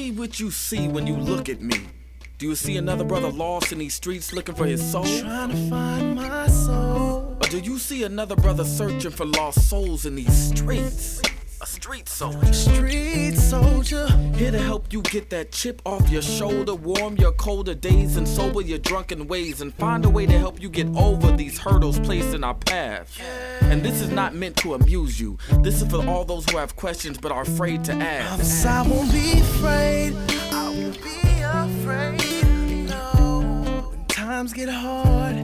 me what you see when you look at me. Do you see another brother lost in these streets looking for his soul? Trying to find my soul. Or do you see another brother searching for lost souls in these streets? A street soldier. Street soldier. Here to help you get that chip off your shoulder, warm your colder days and sober your drunken ways, and find a way to help you get over these hurdles placed in our path. And this is not meant to amuse you. This is for all those who have questions but are afraid to ask. I won't be afraid. I won't be afraid. No. When times get hard,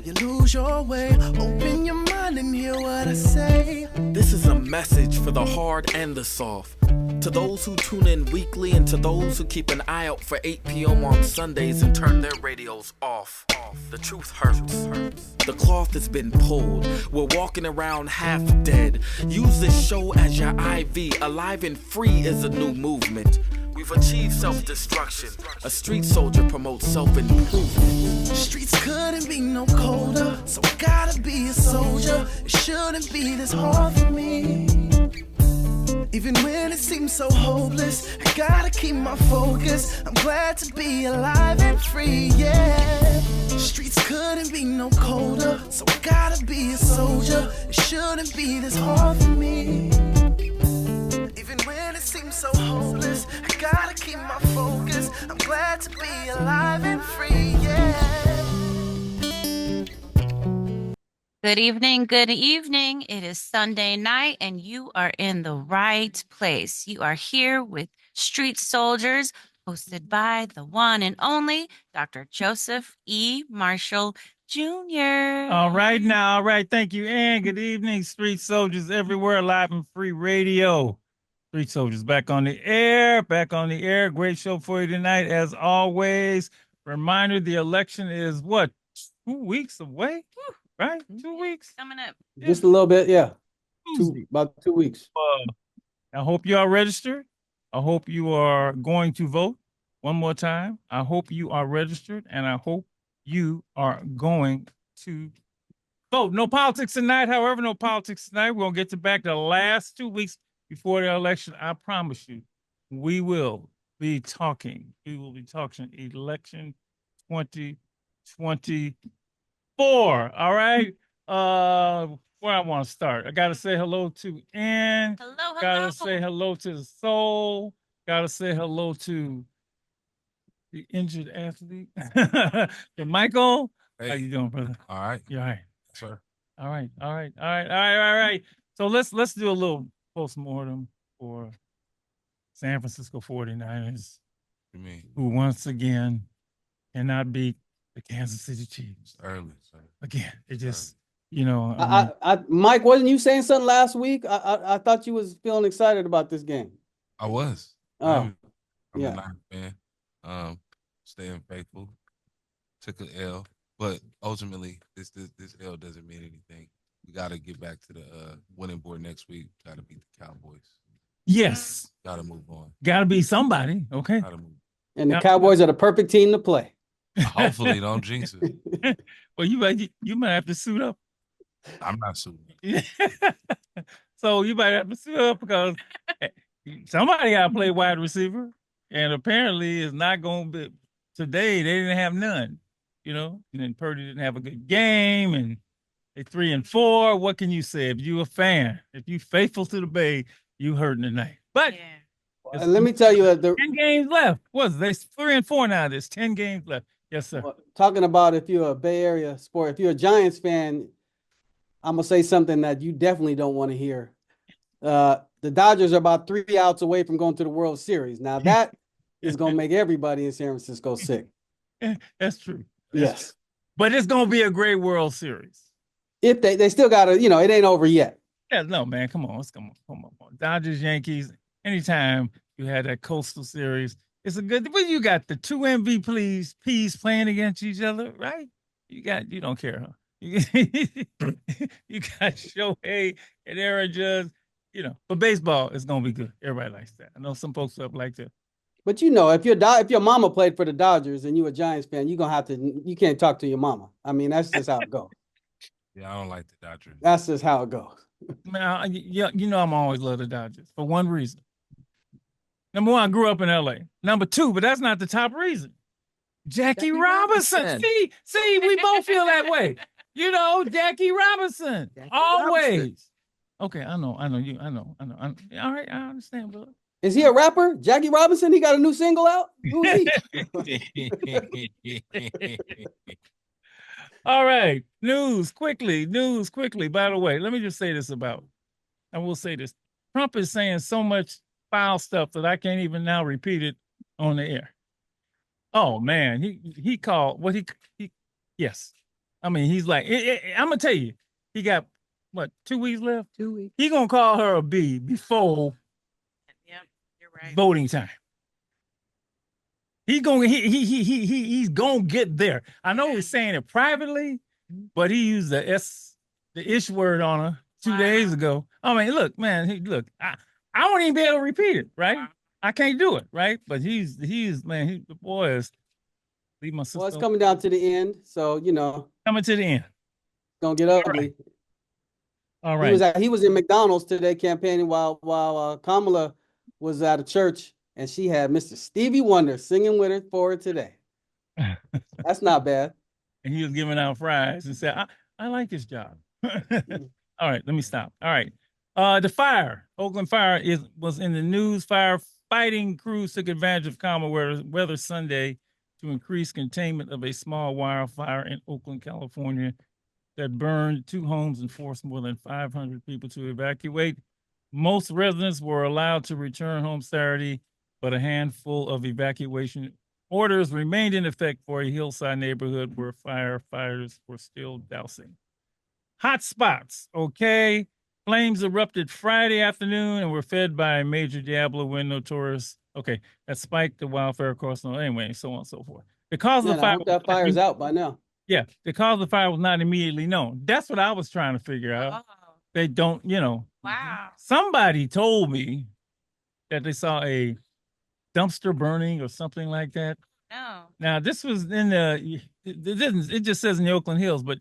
you lose your way. Open your mind and hear what I say. This is a message for the hard and the soft. To those who tune in weekly and to those who keep an eye out for 8 p.m. on Sundays and turn their radios off. The truth hurts. The cloth has been pulled. We're walking around half dead. Use this show as your IV. Alive and free is a new movement. We've achieved self-destruction. A street soldier promotes self-improvement. Streets couldn't be no colder, so I gotta be a soldier. It shouldn't be this hard for me. Even when it seems so hopeless, I gotta keep my focus. I'm glad to be alive and free, yeah. Streets couldn't be no colder, so I gotta be a soldier. It shouldn't be this hard for me. Even when it seems so hopeless, I gotta keep my focus. I'm glad to be alive and free, yeah. Good evening, good evening. It is Sunday night and you are in the right place. You are here with Street Soldiers, hosted by the one and only Dr. Joseph E. Marshall Jr. All right now, all right. Thank you, and good evening, Street Soldiers everywhere, live and free radio. Street Soldiers back on the air, Great show for you tonight, as always. Reminder, the election is what, 2 weeks away? Right? 2 weeks? Coming up. Just a little bit, yeah. Tuesday. About 2 weeks. I hope you are registered. I hope you are going to vote. One more time. I hope you are registered, and I hope you are going to vote. No politics tonight, however, no politics tonight. We're going to get to back the last 2 weeks before the election. I promise you, we will be talking. We will be talking election 2024. All right. Where I want to start. I gotta say hello to Ann. Hello. Gotta say hello to the soul. Gotta say hello to the injured athlete. To Michael. Hey. How you doing, brother? All right. You all right? Sir. All right. So let's do a little postmortem for San Francisco 49ers, You mean who once again cannot beat the Kansas City Chiefs. early, sir. Again, it just, you know. Mike, wasn't you saying something last week? I thought you was feeling excited about this game. I was. Oh, I'm yeah. a Niners fan. Staying faithful. Took an L, but ultimately, this L doesn't mean anything. We got to get back to the winning board next week. Got to beat the Cowboys. Yes. Got to move on. Got to be somebody. Okay. Got to move. And the Cowboys are the perfect team to play. Hopefully, don't jinx it. Well, you might have to suit up. I'm not suiting. So you might have to suit up because somebody got to play wide receiver, and apparently it's not going to be today. They didn't have none, you know. And then Purdy didn't have a good game, and they 3-4. What can you say if you a fan? If you faithful to the Bay, you hurting tonight. But Yeah. And let me tell you, 10 games left. What's they 3-4 now? There's 10 games left. Yes, sir. talking about if you're a Bay Area sport, if you're a Giants fan, I'm gonna say something that you definitely don't want to hear. The Dodgers are about 3 outs away from going to the World Series. Now that is gonna make everybody in San Francisco sick. That's true. Yes, But it's gonna be a great World Series. if they still gotta, it ain't over yet. Yeah, no, man, come on. Come on. Dodgers, Yankees, anytime you had that Coastal Series, it's a good, well, you got the two MVPs playing against each other, right? You don't care, huh? You got Shohei and Aaron Judge, but baseball is going to be good. Everybody likes that. I know some folks up like that. But if your mama played for the Dodgers and you a Giants fan, you can't talk to your mama. I mean, that's just how it goes. Yeah, I don't like the Dodgers. That's just how it goes. Man, I'm always love the Dodgers for one reason. Number one, I grew up in LA. Number two, but that's not the top reason. Jackie Robinson. See, we both feel that way. You know, Jackie Robinson. Always. Okay, I know you. I know. All right, I understand, brother. Is he a rapper? Jackie Robinson? He got a new single out? Who is he? All right. News quickly. By the way, let me just say this I will say this. Trump is saying so much foul stuff that I can't even now repeat it on the air. Oh man, he called what he yes. I mean, he's like, I'm gonna tell you, he got what, 2 weeks left? 2 weeks. He gonna call her a B before You're right. voting time. He's gonna get there. I know he's saying it privately, but he used the ish word on her 2 days ago. I mean, look, man, I won't even be able to repeat it, right? Wow. I can't do it, right? But he's the boy is leave my sister. Well, it's coming down to the end, so you know. Coming to the end. Gonna get ugly. All right. He was in McDonald's today campaigning while Kamala was at a church, and she had Mr. Stevie Wonder singing with her for her today. That's not bad. And he was giving out fries and said, I like this job. All right, let me stop. All right. The Oakland fire was in the news. Firefighting crews took advantage of calmer weather Sunday to increase containment of a small wildfire in Oakland, California, that burned 2 homes and forced more than 500 people to evacuate. Most residents were allowed to return home Saturday, but a handful of evacuation orders remained in effect for a hillside neighborhood where firefighters were still dousing. Hot spots, okay? Flames erupted Friday afternoon and were fed by a major Diablo wind notorious. Okay, that spiked the wildfire across. Anyway, so on and so forth. The cause of the fire. I hope that fire's out by now. Yeah, the cause of the fire was not immediately known. That's what I was trying to figure out. Oh. They don't, Wow. Somebody told me that they saw a dumpster burning or something like that. No. Now, this was in it just says in the Oakland Hills, but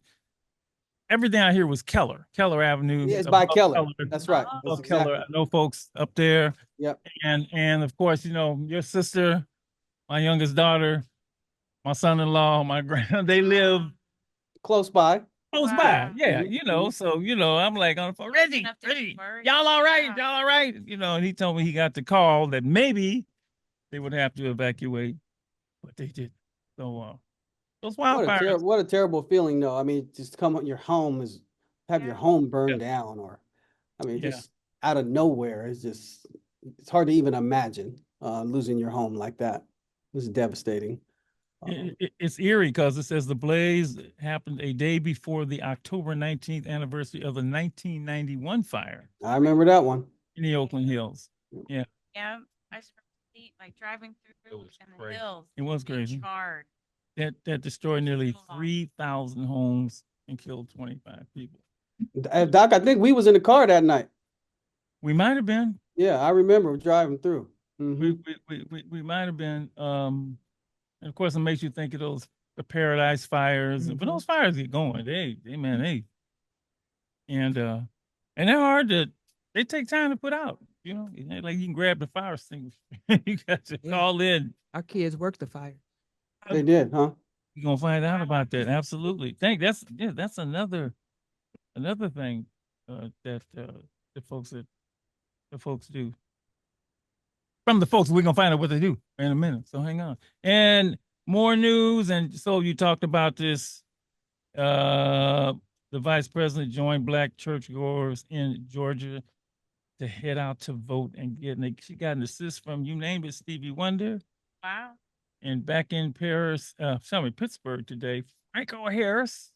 everything I hear was Keller Avenue. Yeah, it's by Keller. That's right. That's exactly. Keller. I know folks up there. Yep. And of course, your sister, my youngest daughter, my son-in-law, my they live close by. Close by, yeah, so I'm like on the phone, Reggie, y'all all right? Y'all all right? And he told me he got the call that maybe they would have to evacuate, but they did. So those wildfires. What a terrible feeling, though. I mean, just come on, your home have your home burned down, or just out of nowhere. It's hard to even imagine losing your home like that. It's devastating. It's eerie because it says the blaze happened a day before the October 19th anniversary of the 1991 fire. I remember that one. In the Oakland Hills. Yeah. Yeah. I just remember driving through the hills. It was crazy. Hard. That destroyed nearly 3,000 homes and killed 25 people. Doc, I think we was in the car that night. We might have been. Yeah, I remember driving through. Mm-hmm. We might have been. And of course, it makes you think of the Paradise fires. Mm-hmm. But those fires get going. They and they're hard they take time to put out. Like you can grab the fire extinguisher. You got to call in. Our kids work the fire. They did, huh? You're gonna find out about that. Absolutely. That's another thing that the folks do. From the folks, we're gonna find out what they do in a minute. So hang on. And more news. And so you talked about this. The vice president joined Black churchgoers in Georgia to head out to vote and she got an assist from, you name it, Stevie Wonder. Wow. And back in Pittsburgh today, Franco Harris,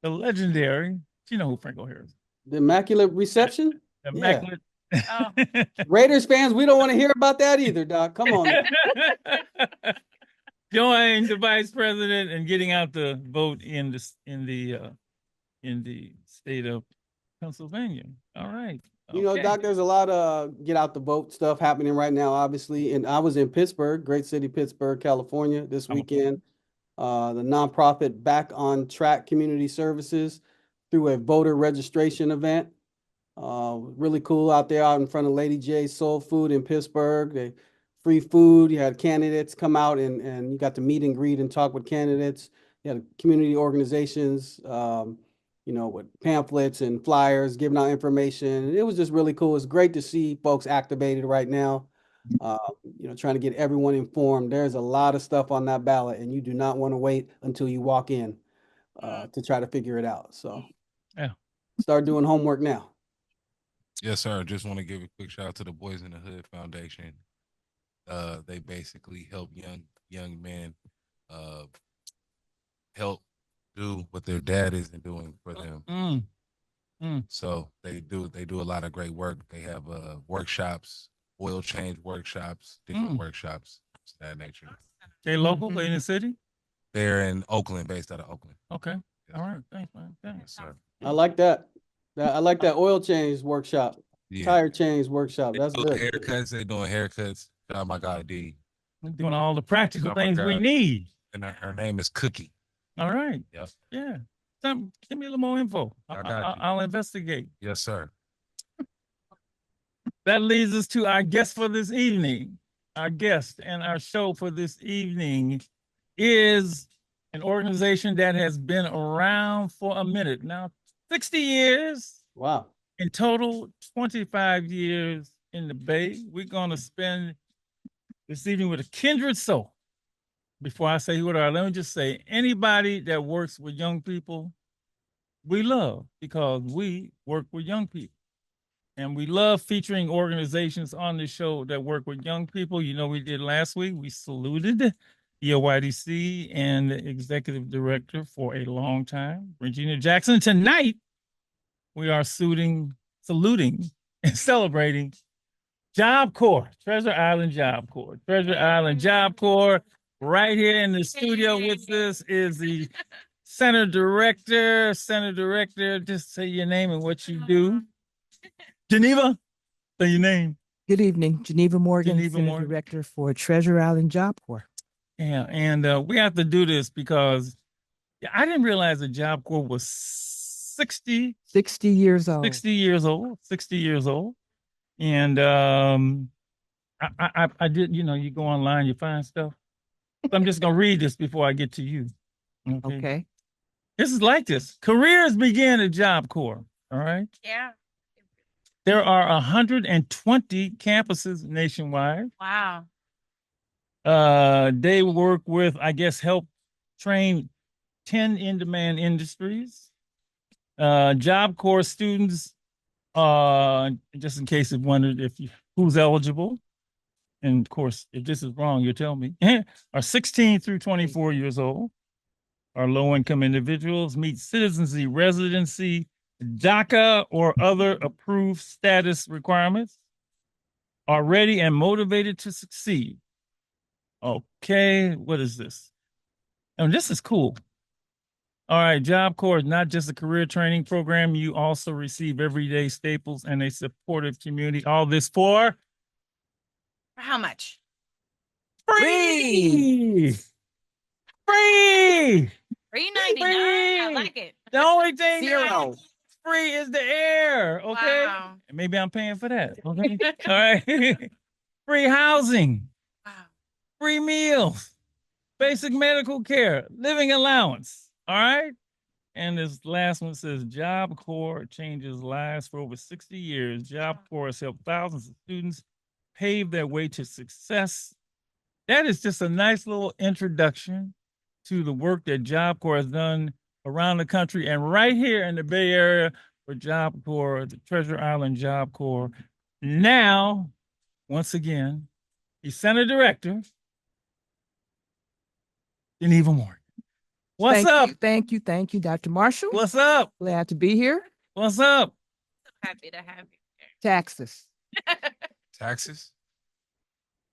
the legendary. You know who Franco Harris is. The Immaculate Reception? Immaculate. Yeah. Oh. Raiders fans, we don't want to hear about that either, Doc. Come on. Joined the vice president and getting out the vote in the state of Pennsylvania. All right. Okay. Doc, there's a lot of get out the vote stuff happening right now, obviously. And I was in Pittsburgh, great city, Pittsburgh, California, this weekend. The nonprofit Back on Track Community Services through a voter registration event. Really cool out there out in front of Lady J's Soul Food in Pittsburgh. They free food. You had candidates come out and you got to meet and greet and talk with candidates. You had community organizations, with pamphlets and flyers giving out information. It was just really cool. It's great to see folks activated right now. Trying to get everyone informed. There's a lot of stuff on that ballot, and you do not want to wait until you walk in to try to figure it out. So, yeah, start doing homework now. Yes, sir. Just want to give a quick shout out to the Boys in the Hood Foundation. They basically help young men help do what their dad isn't doing for them. So they do a lot of great work. They have workshops, oil change workshops, different workshops of that nature. They local? They in the city? They're in Oakland, based out of Oakland. Okay. All right. Thanks, man. Thanks. Yes, sir. I like that. I like that oil change workshop, tire change workshop. That's good. Haircuts. They're doing haircuts. Oh my God, D. We're doing all the practical things we need. And her name is Cookie. All right. Yes. Yeah. Give me a little more info. I'll investigate. Yes, sir. That leads us to our guest for this evening. Our guest and our show for this evening is an organization that has been around for a minute now, 60 years. Wow. In total, 25 years in the Bay. We're going to spend this evening with a kindred soul. Before I say who they are, let me just say, anybody that works with young people, we love, because we work with young people. And we love featuring organizations on the show that work with young people. You know, we did last week. We saluted the YDC and the executive director for a long time, Regina Jackson. Tonight, we are saluting and celebrating Job Corps, Treasure Island Job Corps. Treasure Island Job Corps. Right here in the studio with us is the center director. Center director, just say your name and what you do. Geneva, say your name. Good evening, Geneva Morgan, Geneva Center Morgan. Director for Treasure Island Job Corps. Yeah, and we have to do this because I didn't realize the Job Corps was 60 years old. 60 years old. 60 years old. And I did, you go online, you find stuff. So I'm just going to read this before I get to you. Okay. This is like this. Careers begin at Job Corps. All right. Yeah. There are 120 campuses nationwide. Wow. They work with, help train 10 in-demand industries. Job Corps students, just in case you wondered who's eligible, and of course, if this is wrong, you tell me, are 16 through 24 years old, are low-income individuals, meet citizenship, residency, DACA, or other approved status requirements, are ready and motivated to succeed. Okay, what is this? And this is cool. All right, Job Corps is not just a career training program. You also receive everyday staples and a supportive community. All this for How much? free. Free. $3.99. I like it. The only thing Zero. that's free is the air. Okay. Wow. And maybe I'm paying for that. Okay. All right. Free housing, Wow. free meals, basic medical care, living allowance. All right. And this last one says Job Corps changes lives for over 60 years. Job Corps has helped thousands of students pave their way to success. That is just a nice little introduction to the work that Job Corps has done around the country and right here in the Bay Area for Job Corps, the Treasure Island Job Corps. Now, once again, the Center Director, Geneva Morgan. What's up? Thank you, Dr. Marshall. What's up? Glad to be here. What's up? Happy to have you. Taxes. Taxes?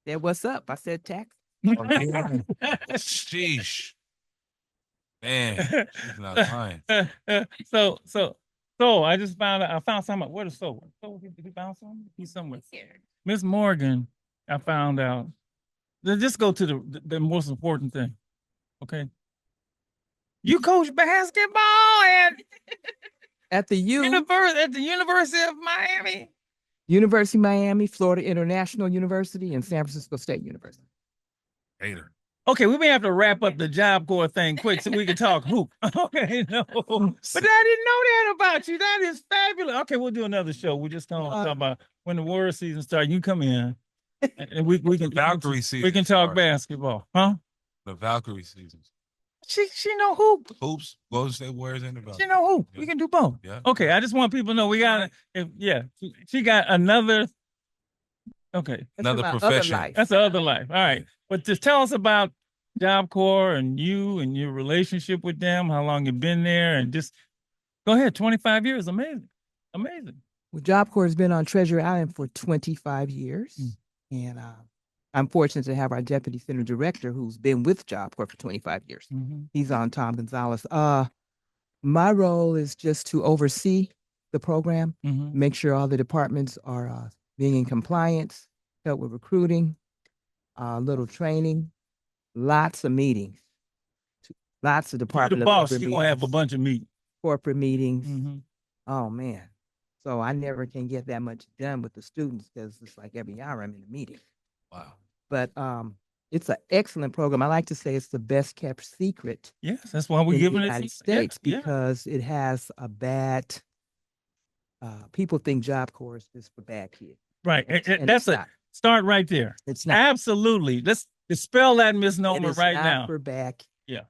Yeah, what's up? I said tax. Sheesh. Man, she's not lying. So I just found out. I found something. What is so? So he found something. He's somewhere. Here. Miss Morgan, I found out. Let's just go to the most important thing. Okay. You coach basketball At the At the University of Miami. University of Miami, Florida International University, and San Francisco State University. Hater. Okay, we may have to wrap up the Job Corps thing quick so we can talk hoop. Okay, no. But I didn't know that about you. That is fabulous. Okay, we'll do another show. We're just gonna talk about when the World season starts. You come in and we can Valkyrie season. we can talk started. basketball. Huh? The Valkyrie seasons. She know hoop. Hoops, Golden State Warriors, and the Valkyrie. She know hoop. Yeah. We can do both. Yeah. Okay, I just want people to know we got she got another. Okay, Another my other profession. life. that's the other life. All right, but just tell us about Job Corps and you and your relationship with them. How long you've been there, and just go ahead. 25 years, amazing, amazing. Well, Job Corps has been on Treasure Island for 25 years. And I'm fortunate to have our deputy center director who's been with Job Corps for 25 years. He's on Tom Gonzalez. My role is just to oversee the program, make sure all the departments are being in compliance, help with recruiting, little training, lots of meetings, lots of You're department. the boss. You're gonna have a bunch of meetings. Corporate meetings. Oh man. So I never can get that much done with the students because it's like every hour I'm in a meeting. Wow. But it's an excellent program. I like to say it's the best kept secret Yes, that's why we're in giving the it United to States yeah. because it has a bad. People think Job Corps is just for bad kids. Right. And That's it's a not. start right there. It's not. Absolutely. Let's dispel that And misnomer it's right not now. for bad. Yeah.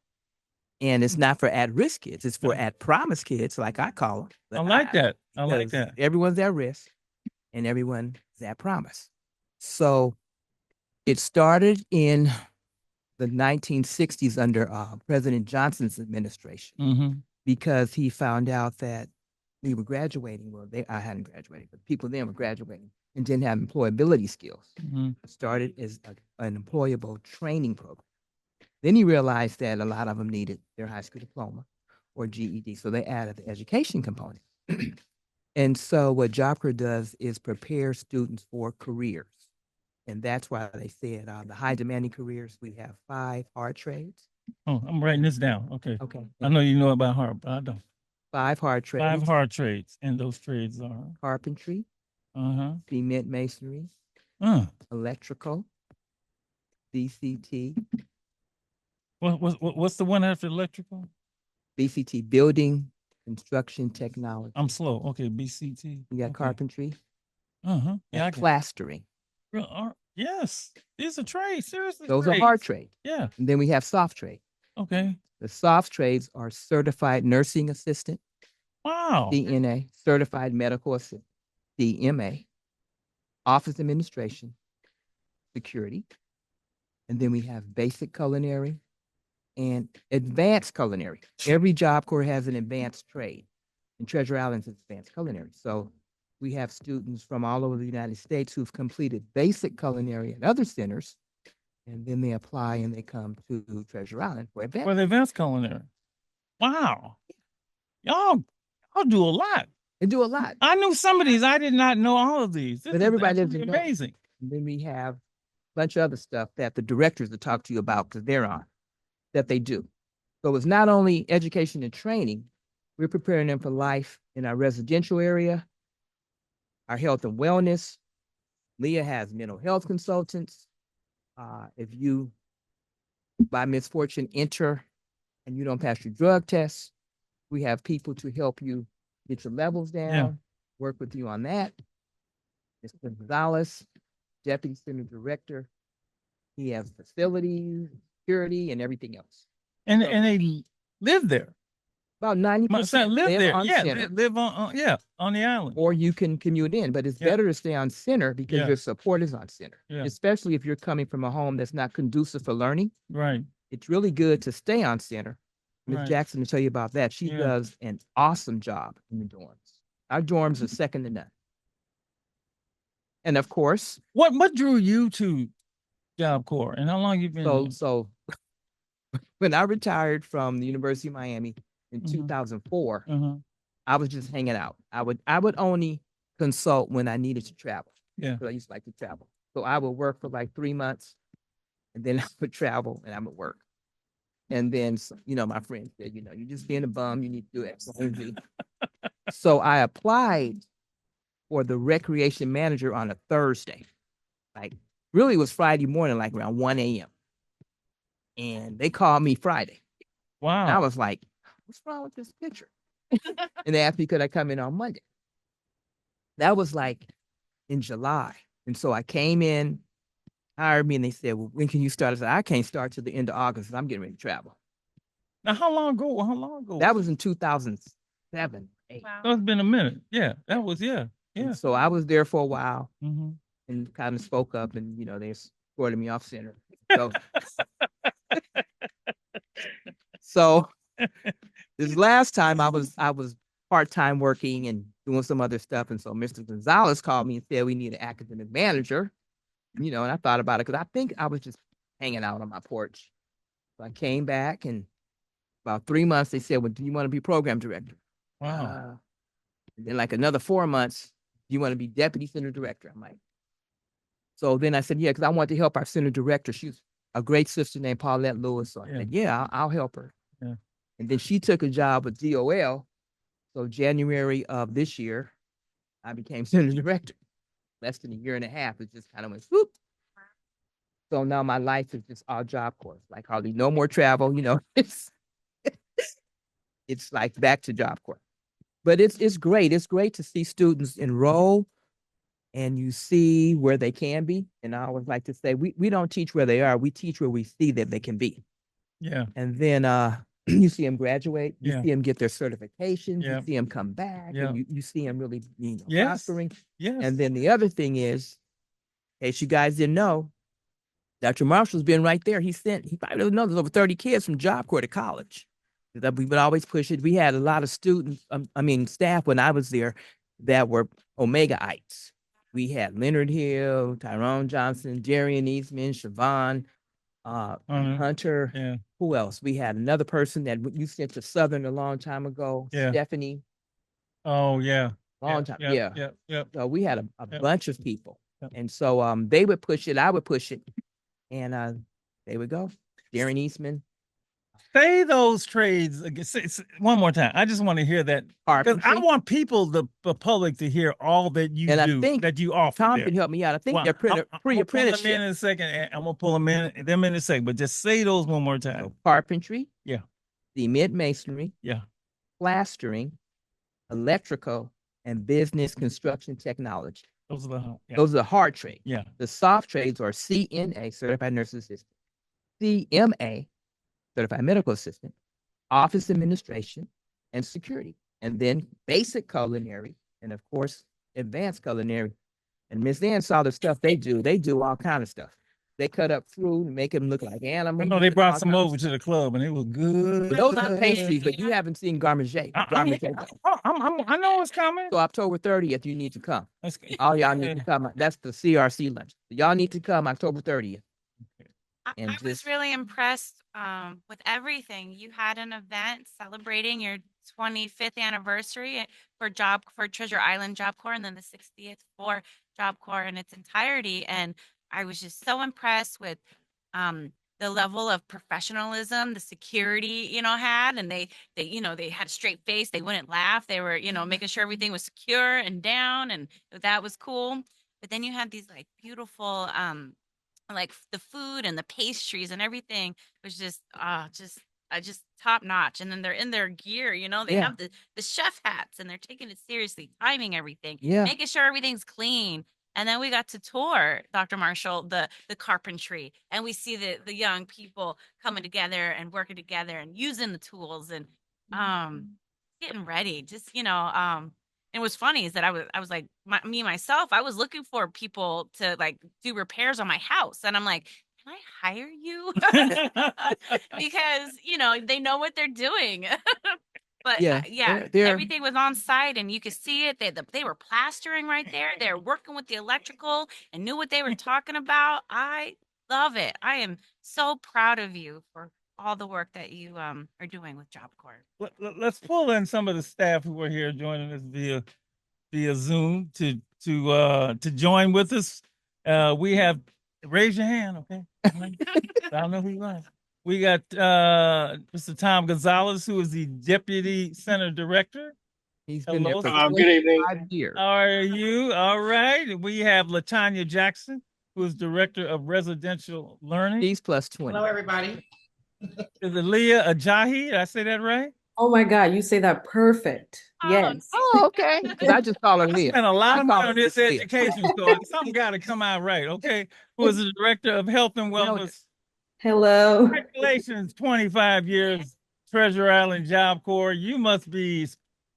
And it's not for at-risk kids. It's for Yeah. at-promise kids, like I call them. I like that. I like Because that. everyone's at risk and everyone's at promise. So it started in the 1960s under President Johnson's administration because he found out that we were graduating. Well, I hadn't graduated, but people then were graduating and didn't have employability skills. It started as an employable training program. Then he realized that a lot of them needed their high school diploma or GED, so they added the education component. And so what Job Corps does is prepare students for careers. And that's why they said the high demanding careers, we have 5 hard trades. Oh, I'm writing this down. Okay. Okay. I know you know about hard, but I don't. 5 hard trades. 5 hard trades, and those trades are Carpentry, cement masonry, electrical, BCT. What's the one after electrical? BCT, building construction technology. I'm slow. Okay, BCT. We got Okay. carpentry. Yeah, I And can. plastering. Yes, these are trades. Seriously, Those trades. are hard trade. Yeah. And then we have soft trade. Okay. The soft trades are certified nursing assistant, Wow. CNA, certified medical assistant, DMA, office administration, security. And then we have basic culinary and advanced culinary. Every Job Corps has an advanced trade, and Treasure Island's advanced culinary. So we have students from all over the United States who've completed basic culinary at other centers, and then they apply and they come to Treasure Island for advanced. For the advanced culinary. Wow. Y'all do a lot. They do a lot. I knew some of these. I did not know all of these. This But is everybody absolutely doesn't know. amazing. And then we have a bunch of other stuff that the directors will talk to you about because they're on, that they do. So it's not only education and training, we're preparing them for life in our residential area, our health and wellness. Leah has mental health consultants. If you, by misfortune, enter and you don't pass your drug tests, we have people to help you get your levels down, work with you on that. Mr. Gonzalez, Deputy Center Director. He has facilities, security, and everything else. And So- and they live there. About My 90% son live there. on Yeah, center, they live on the island. or you can commute in, but it's Yeah. better to stay on center because Yeah. your support is on center, Yeah. especially if you're coming from a home that's not conducive for learning. Right. It's really good to stay on center. Ms. Right. Jackson will tell you about that. She Yeah. does an awesome job in the dorms. Our dorms are second to none. And of course, What drew you to Job Corps, and how long you been? so when I retired from the University of Miami in Mhm. 2004, Uh-huh. I was just hanging out. I would only consult when I needed to travel. Yeah. Because I used to like to travel. So I would work for like 3 months, and then I would travel and I would work. And then, my friend said, you're just being a bum. You need to do X, Y, and Z. So I applied for the recreation manager on a Thursday. Like, really, it was Friday morning, like around 1 a.m. And they called me Friday. And I Wow. was like, what's wrong with this picture? And they asked me, could I come in on Monday? That was like in July. And so I came in, hired me, and they said, well, when can you start? I said, I can't start till the end of August. I'm getting ready to travel. Now, how long ago? How long ago? That was in 2007, 8. Wow. That's been a minute. Yeah, that was, yeah. And so I was there for a while Mm-hmm. and kind of spoke up, and they escorted me off center. So, so this last time I was part-time working and doing some other stuff. And so Mr. Gonzalez called me and said, we need an academic manager, and I thought about it because I think I was just hanging out on my porch. So I came back, and about 3 months, they said, well, do you want to be program director? Wow. And then like another 4 months, do you want to be deputy center director? I'm like, so then I said, yeah, because I want to help our center director. She's a great sister named Paulette Lewis. So I said, yeah, I'll help her. Yeah. And then she took a job with DOL. So January of this year, I became center director. Less than a year and a half, it just kind of went swoop. So now my life is just all Job Corps, like hardly no more travel. It's like back to Job Corps. But it's great. It's great to see students enroll and you see where they can be. And I always like to say, we don't teach where they are, we teach where we see that they can be. Yeah. And then you see them graduate, you Yeah. see them get their certifications, Yeah. you see them come back, Yeah. and you see them really Yes. prospering. Yes. And then the other thing is, in case you guys didn't know, Dr. Marshall's been right there. He probably doesn't know, there's over 30 kids from Job Corps to college. We would always push it. We had a lot of students, staff when I was there that were Omegaites. We had Leonard Hill, Tyrone Johnson, Darian Eastman, Siobhan, Hunter. Yeah. Who else? We had another person that you sent to Southern a long time ago, Yeah. Stephanie. Oh, yeah. Long time. Yeah. Yeah. So we had a Yep. bunch of people. Yep. And so they would push it, I would push it, and they would go. Darren Eastman. Say those trades again. Say one more time. I just want to hear that because I want the public to hear all that you And do, I think that you offer. Tom there. can help me out. I think Well, they're I'm gonna pull them pre-apprenticeship. in a second. And I'm gonna pull them in a second. But just say those one more time. So carpentry. Yeah. Cement masonry. Yeah. Plastering, electrical, and business construction technology. Those are the hard trades. Yeah. The soft trades are CNA, Certified Nurse Assistant, CMA, Certified Medical Assistant, Office Administration, and Security. And then basic culinary, and of course, advanced culinary. And Miss Ann saw the stuff they do. They do all kind of stuff. They cut up fruit and make them look like animals. I know they brought some over to the club and it was good. But those are pastries, but you haven't seen Garmager. I know it's coming. So October 30th, you need to come. That's good. All y'all need to come. That's the CRC lunch. Y'all need to come October 30th. And I was really impressed with everything. You had an event celebrating your 25th anniversary for Treasure Island Job Corps, and then the 60th for Job Corps in its entirety. And I was just so impressed with the level of professionalism the security, had, and they had a straight face. They wouldn't laugh. They were, making sure everything was secure and down, and that was cool. But then you had these like beautiful, like the food and the pastries and everything was just top notch. And then they're in their gear, they have the chef hats and they're taking it seriously, timing everything, making sure everything's clean. And then we got to tour, Dr. Marshall, the carpentry, and we see the young people coming together and working together and using the tools and getting ready. Just and what's funny is that I was like myself, I was looking for people to like do repairs on my house, and I'm like, can I hire you? Because they know what they're doing. But everything was on site and you could see it. They were plastering right there. They were working with the electrical and knew what they were talking about. I love it. I am so proud of you for all the work that you are doing with Job Corps. Let's pull in some of the staff who are here joining us via Zoom to join with us. We have, raise your hand, okay? I don't know who you are. We got Mr. Tom Gonzalez, who is the Deputy Center Director. He's been there Hello, for sir. Good evening. 25 years. How are you? All right. We have Latanya Jackson, who is Director of Residential Learning. He's plus 20. Hello, everybody. Is it Leah Ajahi? Did I say that right? Oh my God, you say that perfect. Yes. Oh, okay. Because I just call her I Leah. spent a lot of I call money on her this Leah. education, so something got to come out right, okay? Who is the Director of Health and Wellness. Hello. Congratulations, 25 years, Treasure Island Job Corps. You must be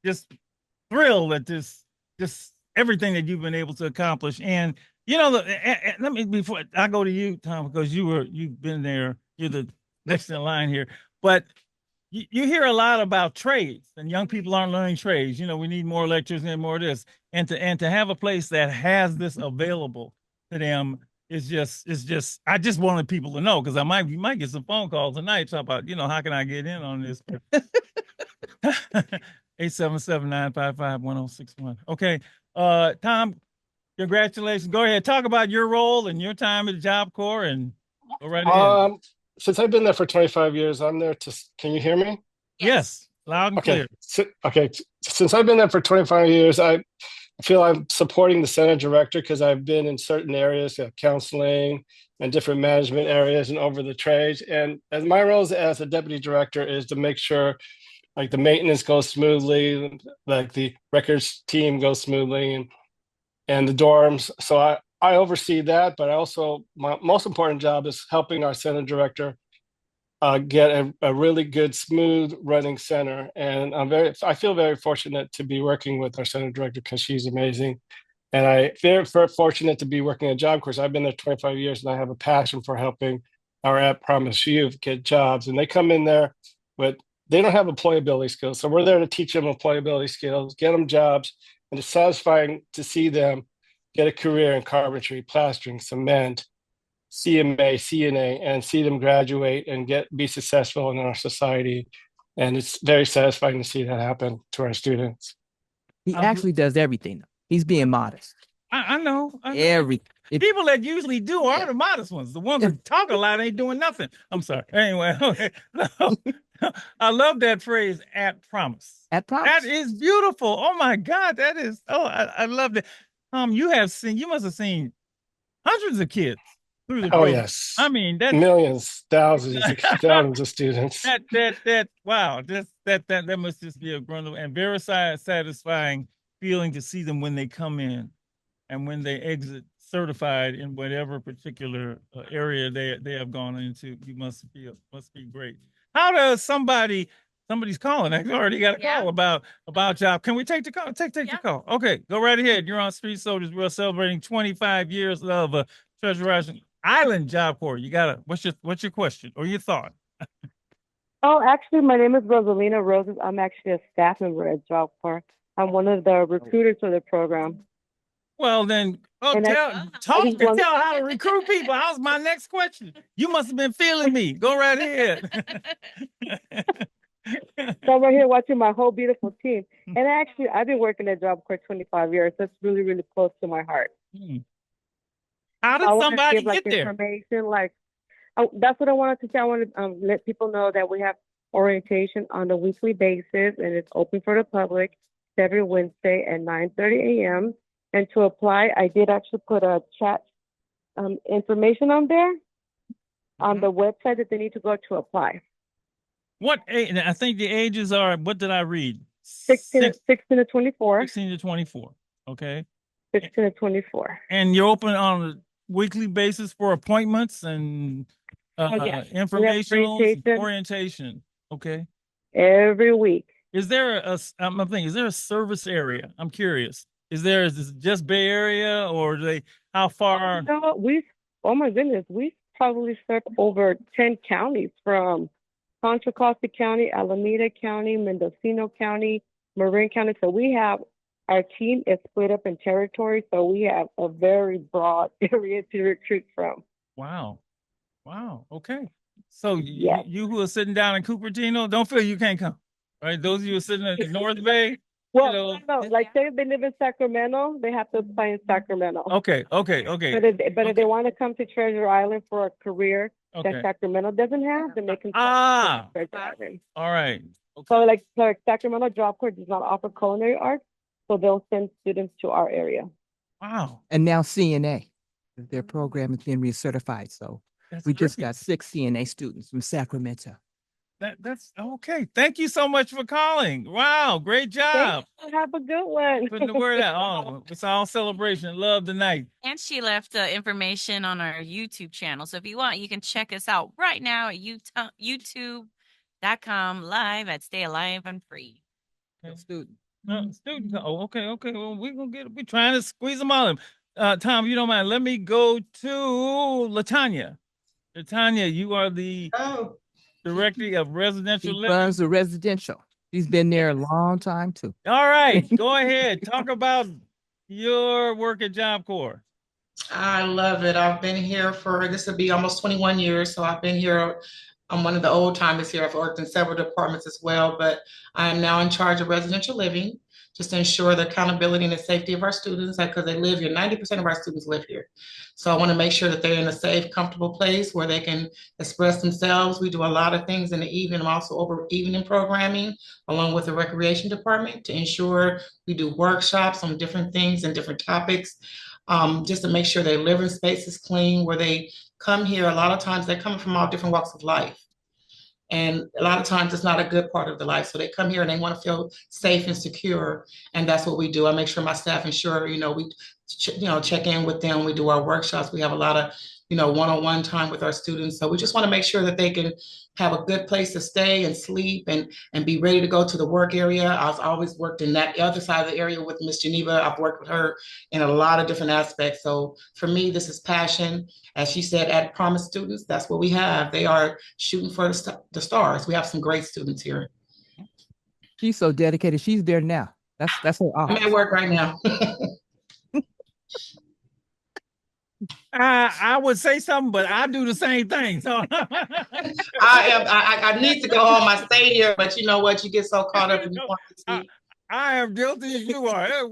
just thrilled at this, just everything that you've been able to accomplish. And let me, before I go to you, Tom, because you've been there. You're the next in line here. But you hear a lot about trades, and young people aren't learning trades. We need more lectures and more of this. And to have a place that has this available to them is just I just wanted people to know, because you might get some phone calls tonight talk about, how can I get in on this? 877-955-1061. Okay. Tom, congratulations. Go ahead. Talk about your role and your time at the Job Corps and go right ahead. Since I've been there for 25 years, I'm there to. Can you hear me? Yes. Loud and clear. Okay. Since I've been there for 25 years, I feel I'm supporting the center director because I've been in certain areas, counseling and different management areas and over the trades. And as my role as a deputy director is to make sure like the maintenance goes smoothly, like the records team goes smoothly, and the dorms. So I oversee that, but I also, my most important job is helping our center director get a really good, smooth running center. And I feel very fortunate to be working with our center director because she's amazing. And I feel very fortunate to be working at Job Corps. I've been there 25 years and I have a passion for helping our At Promise Youth get jobs. And they come in there they don't have employability skills. So we're there to teach them employability skills, get them jobs, and it's satisfying to see them get a career in carpentry, plastering, cement, CMA, CNA, and see them graduate and be successful in our society. And it's very satisfying to see that happen to our students. He actually does everything. He's being modest. I know. People that usually do are the modest ones. The ones that talk a lot ain't doing nothing. I'm sorry. Anyway, okay. I love that phrase, at promise. At promise. That is beautiful. Oh my God. That is, I love that. You must have seen hundreds of kids through the program. Yes. I mean, that's millions, thousands of students. Wow. That must just be a grundle and very satisfying feeling to see them when they come in and when they exit certified in whatever particular area they have gone into. You must be great. How does somebody's calling? I already got a call about job. Can we take the call? Take the call. Okay, go right ahead. You're on Street Soldiers. We're celebrating 25 years of Treasure Island Job Corps. What's your question or your thought? Oh, actually, my name is Rosalina Roses. I'm actually a staff member at Job Corps. I'm one of the recruiters for the program. Well, then, tell how to recruit people. How's my next question? You must have been feeling me. Go right ahead. So I'm right here watching my whole beautiful team. And actually, I've been working at Job Corps 25 years. That's really, really close to my heart. How did somebody get there? Information, that's what I wanted to say. I want to let people know that we have orientation on a weekly basis, and it's open for the public every Wednesday at 9:30 a.m. And to apply, I did actually put a chat information on there on the website that they need to go to apply. What age? I think the ages are, what did I read? 16 to 24. 16 to 24. Okay. 16 to 24. And you're open on a weekly basis for appointments and informational orientation. Okay. Every week. Is there a service area? I'm curious. Is this just Bay Area or how far? Oh my goodness, we probably serve over 10 counties from Contra Costa County, Alameda County, Mendocino County, Marin County. So our team is split up in territory. So we have a very broad area to recruit from. Wow. Okay. So you who are sitting down in Cupertino, don't feel you can't come. Right? Those of you who are sitting in the North Bay. Well, like say if they live in Sacramento, they have to apply in Sacramento. Okay. But if they want to come to Treasure Island for a career that Sacramento doesn't have, then they can come to Treasure Island. All right. So like Sacramento Job Corps does not offer culinary arts, so they'll send students to our area. Wow. And now CNA, their program is being recertified. So That's we just great. got 6 CNA students from Sacramento. That's okay. Thank you so much for calling. Wow, great job. Thanks. Have a good one. Putting the word out. Oh, it's all celebration. Love tonight. And she left information on our YouTube channel. So if you want, you can check us out right now at youtube.com live at Stay Alive and Free. Student. Student. Oh, okay. Well, we're trying to squeeze them all in. Tom, if you don't mind, let me go to Latanya. Latanya, you are the director of residential She living. runs the residential. She's been there a long time too. All right, go ahead. Talk about your work at Job Corps. I love it. I've been here this will be almost 21 years. So I've been here. I'm one of the old timers here. I've worked in several departments as well, but I am now in charge of residential living, just to ensure the accountability and the safety of our students, because they live here. 90% of our students live here. So I want to make sure that they're in a safe, comfortable place where they can express themselves. We do a lot of things in the evening. I'm also over evening programming along with the recreation department to ensure we do workshops on different things and different topics. Just to make sure their living space is clean, where they come here. A lot of times they're coming from all different walks of life. And a lot of times it's not a good part of the life. So they come here and they want to feel safe and secure. And that's what we do. I make sure my staff ensure, we check in with them. We do our workshops. We have a lot of, one-on-one time with our students. So we just want to make sure that they can have a good place to stay and sleep and be ready to go to the work area. I've always worked in that other side of the area with Miss Geneva. I've worked with her in a lot of different aspects. So for me, this is passion. As she said, at Promise students, that's what we have. They are shooting for the stars. We have some great students here. She's so dedicated. She's there now. That's her office. I'm at work right now. I would say something, but I do the same thing. So I need to go home. I stay here, but you know what? You get so caught up and you want to sleep. I am guilty as you are. Hey,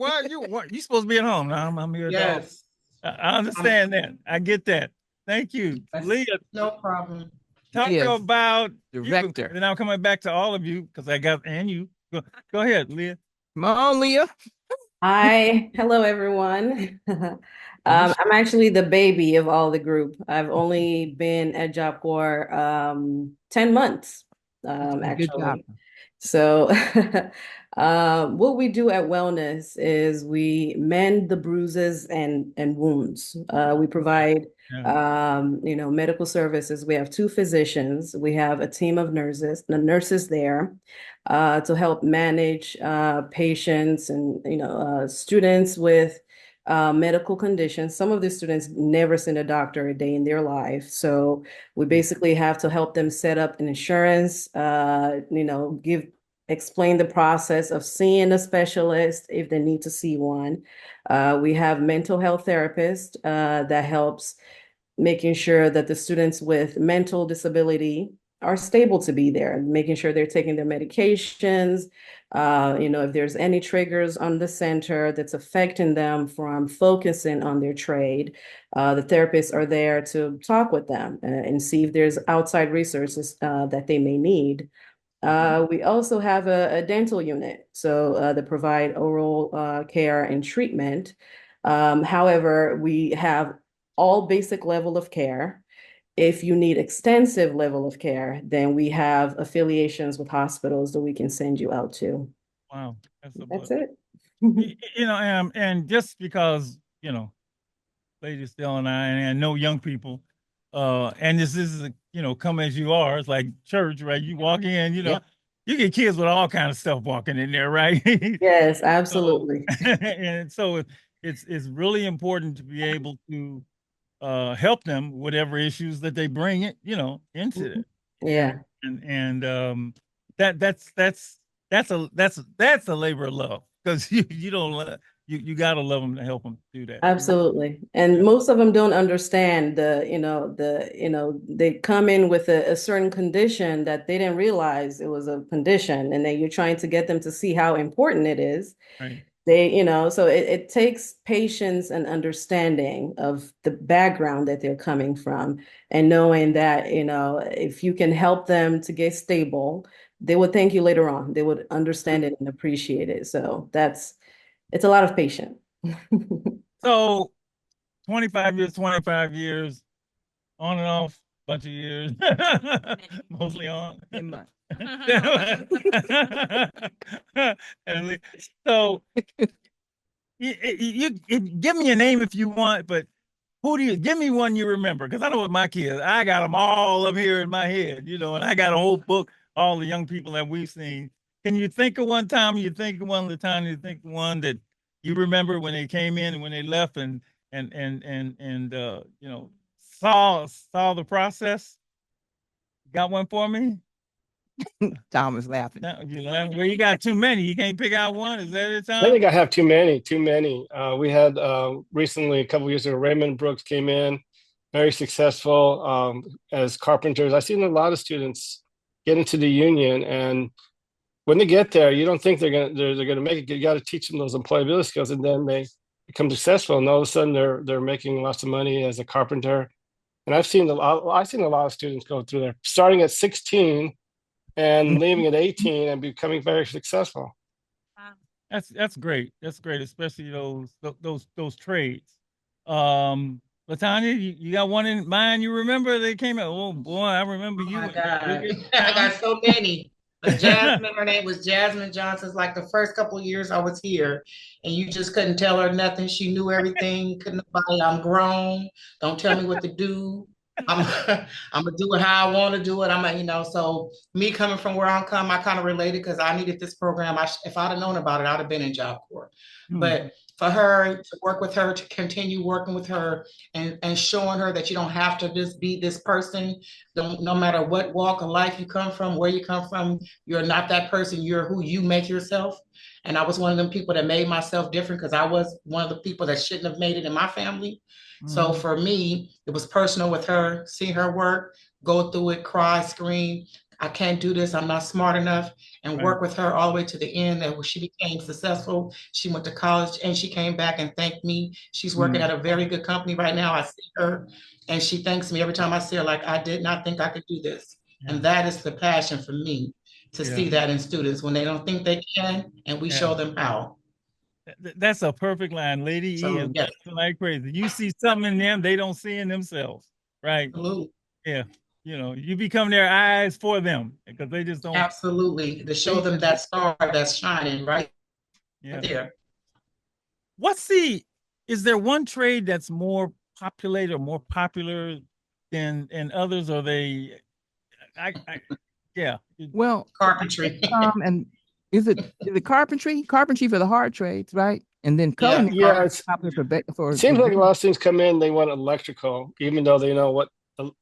you supposed to be at home. No, I'm here. Yes. I understand that. I get that. Thank you. Leah. No problem. Talk about director. And I'm coming back to all of you because I got you. Go ahead, Leah. Come on, Leah. Hi, hello everyone. I'm actually the baby of all the group. I've only been at Job Corps 10 months, actually. So what we do at Wellness is we mend the bruises and wounds. We provide medical services. We have 2 physicians. We have a team of nurses there to help manage patients and students with medical conditions. Some of the students never seen a doctor a day in their life. So we basically have to help them set up an insurance, explain the process of seeing a specialist if they need to see one. We have mental health therapists that helps making sure that the students with mental disability are stable to be there, making sure they're taking their medications. If there's any triggers on the center that's affecting them from focusing on their trade, the therapists are there to talk with them and see if there's outside resources that they may need. We also have a dental unit, so they provide oral care and treatment. However, we have all basic level of care. If you need extensive level of care, then we have affiliations with hospitals that we can send you out to. Wow. That's it. And just because, Lady Stella and I know young people, and this is, come as you are, it's like church, right? You walk in, you get kids with all kind of stuff walking in there, right? Yes, absolutely. And so it's really important to be able to help them whatever issues that they bring it, into it. Yeah. And that's a labor of love, because you don't you gotta love them to help them do that. Absolutely. And most of them don't understand they come in with a certain condition that they didn't realize it was a condition, and then you're trying to get them to see how important it is. Right. So it takes patience and understanding of the background that they're coming from, and knowing that, if you can help them to get stable, they would thank you later on. They would understand it and appreciate it. So it's a lot of patience. So 25 years, on and off, bunch of years, mostly on. So you give me a name if you want, but who do you give me one you remember? Because I know with my kids, I got them all up here in my head, and I got a whole book, all the young people that we've seen. Can you think of one time? You think of one of the time you think of one that you remember when they came in and when they left and saw the process? Got one for me? Tom is laughing. Well, you got too many. You can't pick out one. Is that it, Tom? I think I have too many. We had recently, a couple of years ago, Raymond Brooks came in, very successful as carpenters. I've seen a lot of students get into the union, and when they get there, you don't think they're gonna make it. You got to teach them those employability skills, and then they become successful, and all of a sudden they're making lots of money as a carpenter. And I've seen a lot of students go through there, starting at 16 and leaving at 18 and becoming very successful. That's great. That's great, especially those trades. Latanya, you got one in mind you remember they came out? Oh boy, I remember you. Oh my God. I got so many. But Jasmine, her name was Jasmine Johnson. It's like the first couple of years I was here, and you just couldn't tell her nothing. She knew everything. Couldn't nobody. I'm grown. Don't tell me what to do. I'm gonna do it how I want to do it. So me coming from where I'm coming, I kind of related because I needed this program. If I'd have known about it, I'd have been in Job Corps. But for her to work with her, to continue working with her and showing her that you don't have to just be this person, no matter what walk of life you come from, where you come from, you're not that person, you're who you make yourself. And I was one of them people that made myself different because I was one of the people that shouldn't have made it in my family. So for me, it was personal with her, see her work, go through it, cry, scream. I can't do this. I'm not smart enough, and work with her all the way to the end. And she became successful. She went to college and she came back and thanked me. She's working at a very good company right now. I see her and she thanks me every time I see her, like, I did not think I could do this. And that is the passion for me, to see that in students when they don't think they can, and we show them how. That's a perfect line. Lady E is like crazy. You see something in them they don't see in themselves, right? Absolutely. Yeah. You become their eyes for them because they just don't. Absolutely. To show them that star that's shining right there. Is there one trade that's more populated or more popular than others? Or they, Well, carpentry. And is it carpentry? Carpentry for the hard trades, right? And then cutting it's popular for it seems like a lot of students come in, they want electrical, even though they know what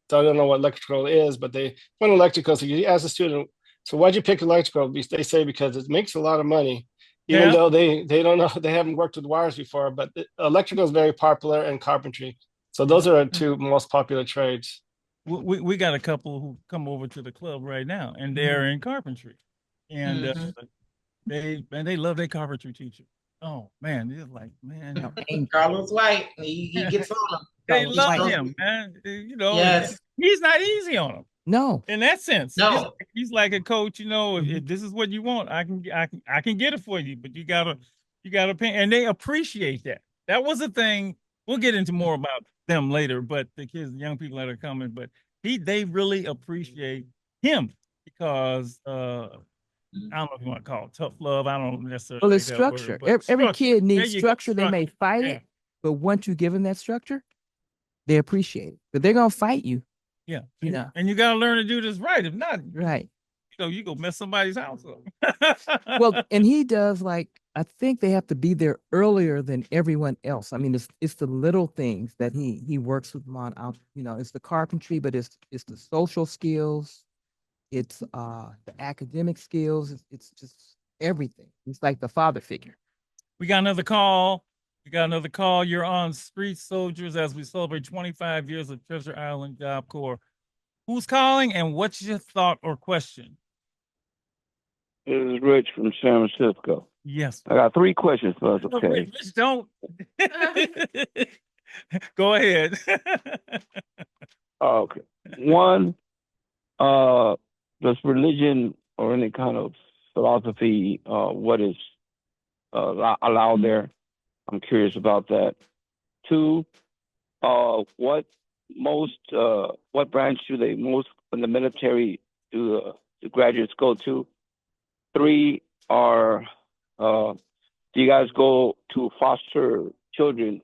don't know what electrical is, but they want electrical. So you ask a student, so why'd you pick electrical? They say because it makes a lot of money, even though they don't know, they haven't worked with wires before. But electrical is very popular, and carpentry. So those are the two most popular trades. We got a couple who come over to the club right now, and they're in carpentry, and they love their carpentry teacher. Oh man, it's like, man, Carlos White, he gets on them. They love him, man. He's not easy on them. No, in that sense, no. He's like a coach. If this is what you want, I can get it for you, but you gotta pay. And they appreciate that. That was a thing. We'll get into more about them later, but the kids, the young people that are coming, but they really appreciate him because I don't know if you want to call it tough love. I don't necessarily. Well, it's structure. Every kid needs structure. They may fight it, but once you give them that structure, they appreciate it. But they're gonna fight you. Yeah, and you gotta learn to do this right. If not, right, you go mess somebody's house up. Well, and he does, like, I think they have to be there earlier than everyone else. I mean, it's the little things that he works with them on. It's the carpentry, but it's the social skills. It's the academic skills. It's just everything. It's like the father figure. We got another call. You're on Street Soldiers as we celebrate 25 years of Treasure Island Job Corps. Who's calling and what's your thought or question? This is Rich from San Francisco. Yes. I got 3 questions for us, okay? Rich, don't. Go ahead. Okay. One, does religion or any kind of philosophy, what is allowed there? I'm curious about that. Two, what branch do they most in the military do the graduates go to? Three are, do you guys go to foster children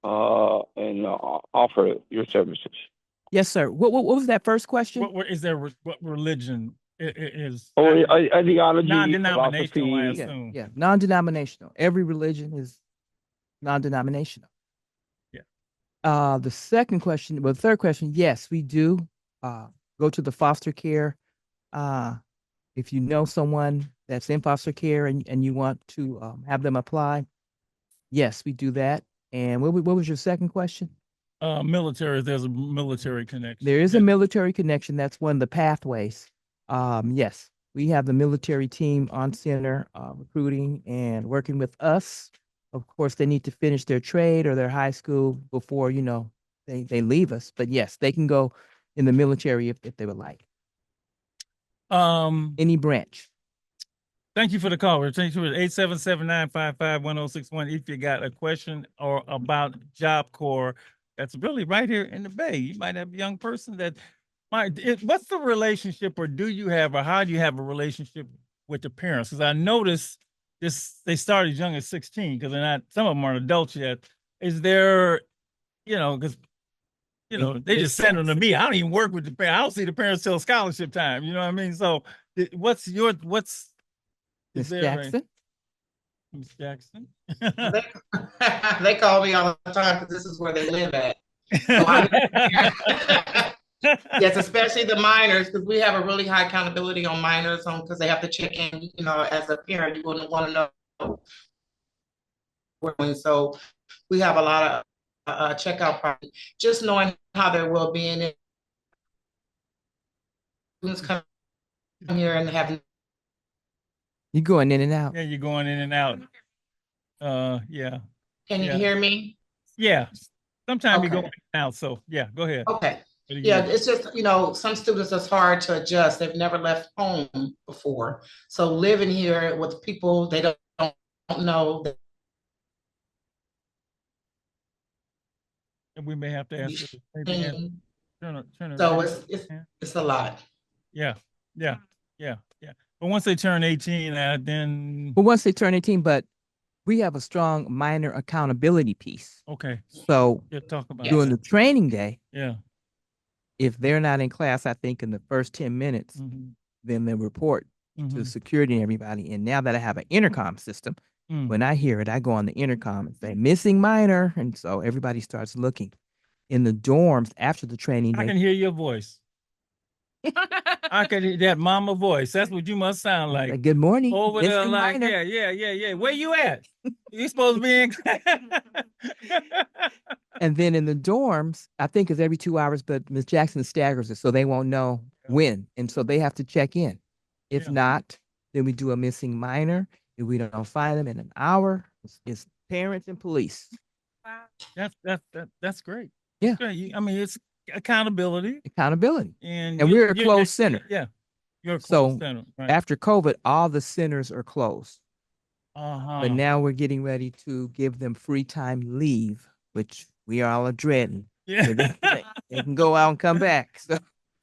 and offer your services? Yes, sir. What was that first question? What is there? What religion is? Or ideology, Non-denominational, I philosophy? assume. Yeah, non-denominational. Every religion is non-denominational. Yeah. The third question, yes, we do go to the foster care. If you know someone that's in foster care and you want to have them apply, yes, we do that. And what was your second question? Military, there's a military connection. There is a military connection. That's one of the pathways. Yes, we have the military team on center, recruiting and working with us. Of course, they need to finish their trade or their high school before, they leave us. But yes, they can go in the military if they would like. Any branch. Thank you for the call. We're taking to 877-955-1061. If you got a question or about Job Corps, that's really right here in the Bay. You might have a young person that what's the relationship, or do you have, or how do you have a relationship with the parents? Because I noticed they start as young as 16, because they're not, some of them aren't adults yet. Is there, because they just send them to me. I don't even work with the parents. I don't see the parents till scholarship time. You know what I mean? So what's Miss Jackson? Miss Jackson? They call me all the time because this is where they live at. So yes, especially the minors, because we have a really high accountability on minors because they have to check in, as a parent, you wouldn't want to know. So we have a lot of checkout parties, just knowing how their well-being is. Come here and have. You're going in and out. Yeah, you're going in and out. Yeah. Can you hear me? Yeah. Sometimes you go Okay. in and out. So yeah, go ahead. Okay. Yeah, it's just, some students, it's hard to adjust. They've never left home before. So living here with people they don't know. And we may have to ask you. Maybe turn So it's a lot. Yeah. But once they turn 18, then. But once they turn 18, but we have a strong minor accountability piece. Okay. So talk about during the training day, yeah, if they're not in class, I think in the first 10 minutes, then they report to security and everybody. And now that I have an intercom system, when I hear it, I go on the intercom and say, missing minor. And so everybody starts looking. In the dorms after the training day. I can hear your voice. I can hear that mama voice. That's what you must sound like. Good morning. Over there, like, minor. Yeah. Where you at? You supposed to be in class. And then in the dorms, I think it's every 2 hours, but Ms. Jackson staggers it so they won't know when. And so they have to check in. If not, then we do a missing minor. If we don't find them in an hour, it's parents and police. Wow. That's great. Yeah. Great. I mean, it's accountability. And we're a closed center. Yeah. You're a closed center. Right. After COVID, all the centers are closed. But now we're getting ready to give them free time leave, which we all are dreading. Yeah. They can go out and come back. So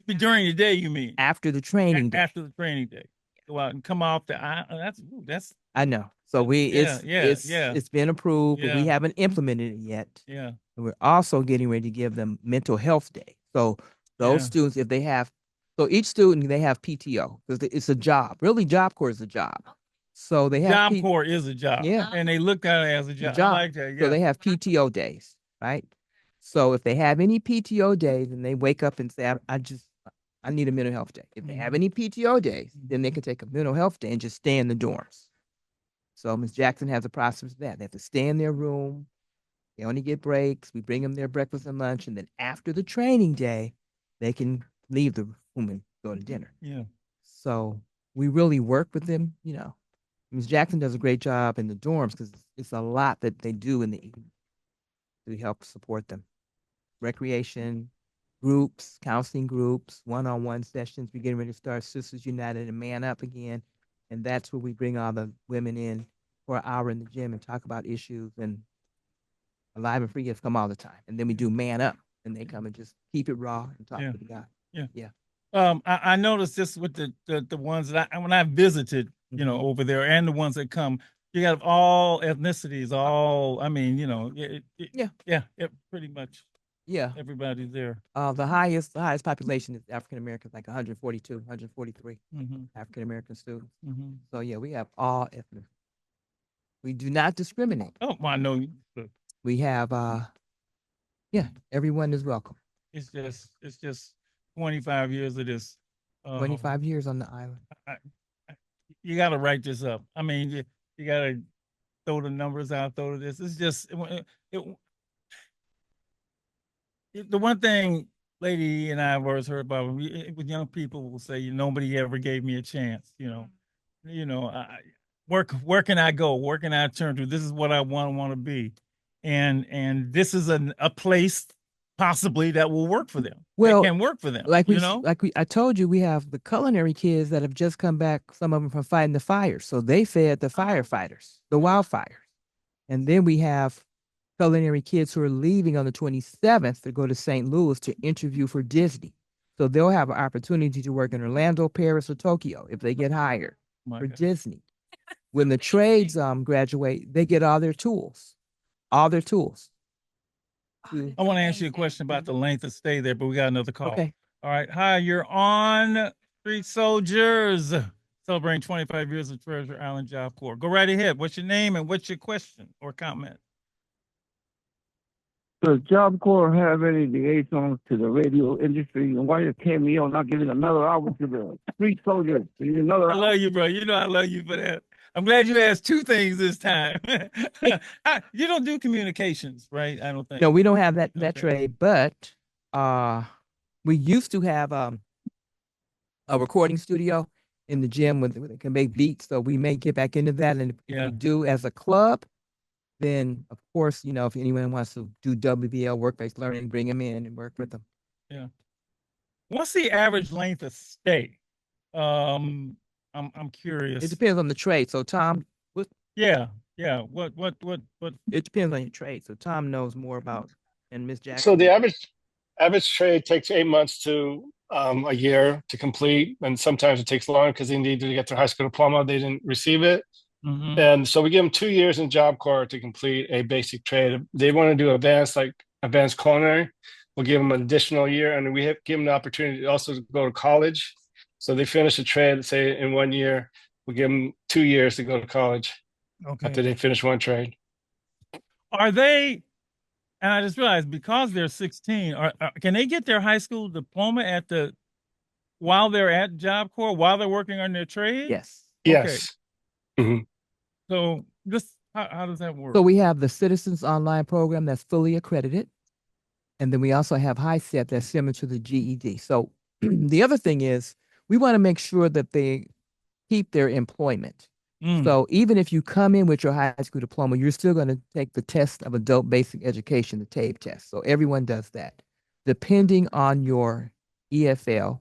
during the day, you mean? After the training day. After the training day. Go out and come off the that's I know. So it's been approved, but we haven't implemented it yet. Yeah. And we're also getting ready to give them mental health day. So those students, if they have, so each student, they have PTO because it's a job. Really, Job Corps is a job. So they have Job Corps is a job. Yeah. And they look at it as a job. I like that. Yeah. So they have PTO days, right? So if they have any PTO days and they wake up and say, I need a mental health day. If they have any PTO days, then they can take a mental health day and just stay in the dorms. So Ms. Jackson has a process for that. They have to stay in their room. They only get breaks. We bring them their breakfast and lunch. And then after the training day, they can leave the room and go to dinner. Yeah. So we really work with them, Ms. Jackson does a great job in the dorms because it's a lot that they do in the evening to help support them. Recreation, groups, counseling groups, one-on-one sessions. We're getting ready to start Sisters United and Man Up again. And that's where we bring all the women in for an hour in the gym and talk about issues. And Alive and Free gets come all the time. And then we do Man Up, and they come and just keep it raw and talk Yeah. to the guy. Yeah. Yeah. I noticed this with the ones that when I visited, over there, and the ones that come, you got all ethnicities, I mean, yeah, pretty much Yeah. everybody's there. The highest population is African Americans, like 142, 143 Mm-hmm. African American students. Mm-hmm. So yeah, we have all ethnic. We do not discriminate. Oh, well, I know. We have everyone is welcome. It's just 25 years of this. 25 years on the island. You got to write this up. I mean, you got to throw the numbers out, throw this. It's just the one thing Lady and I have always heard about with young people will say, nobody ever gave me a chance. Where can I go? Where can I turn to? This is what I want to be, and this is a place possibly that will work for them. Well, that can work for them. I told you, we have the culinary kids that have just come back. Some of them from fighting the fires, so they fed the firefighters, the wildfires, and then we have culinary kids who are leaving on the 27th to go to St. Louis to interview for Disney. So they'll have an opportunity to work in Orlando, Paris, or Tokyo if they get hired for Disney. When the trades graduate, they get all their tools. I want to ask you a question about the length of stay there, but we got another call. Okay. All right. Hi, you're on Street Soldiers, celebrating 25 years of Treasure Island Job Corps. Go right ahead. What's your name and what's your question or comment? Does Job Corps have any liaisons to the radio industry? And why is KMEO not giving another hour to the Street Soldiers? I love you, bro. I love you for that. I'm glad you asked two things this time. You don't do communications, right? I don't think. No, we don't have that trade, but we used to have a recording studio in the gym where they can make beats. So we may get back into that. And if we do as a club, then of course, if anyone wants to do WBL, work-based learning, bring them in and work with them. Yeah. What's the average length of stay? I'm curious. It depends on the trade. So Tom, what? Yeah. What? It depends on your trade. So Tom knows more about, and Miss Jackson. So the average trade takes 8 months to a year to complete, and sometimes it takes longer because they need to get their high school diploma. They didn't receive it. Mm-hmm. And so we give them 2 years in Job Corps to complete a basic trade. They want to do advanced culinary. We'll give them an additional year, and we give them the opportunity to also go to college. So they finish a trade, say in 1 year, we give them 2 years to go to college. Okay. After they finish one trade. Are they? And I just realized because they're 16, can they get their high school diploma while they're at Job Corps, while they're working on their trade? Yes. Okay. Yes. Mm-hmm. So how does that work? So we have the Citizens Online program that's fully accredited. And then we also have High Set that's similar to the GED. So the other thing is we want to make sure that they keep their employment. So even if you come in with your high school diploma, you're still going to take the test of adult basic education, the TABE test. So everyone does that. Depending on your EFL,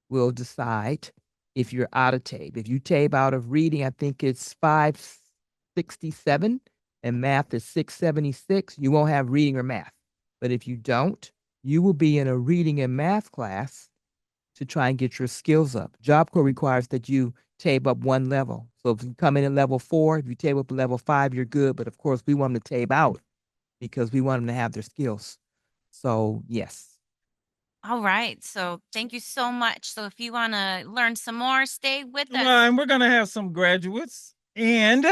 will decide if you're out of TABE. If you TABE out of reading, I think it's 567, and math is 676. You won't have reading or math. But if you don't, you will be in a reading and math class to try and get your skills up. Job Corps requires that you TABE up one level. So if you come in at level 4, if you TABE up to level 5, you're good. But of course, we want them to TABE out because we want them to have their skills. So yes. All right. So thank you so much. So if you want to learn some more, stay with us. And we're going to have some graduates and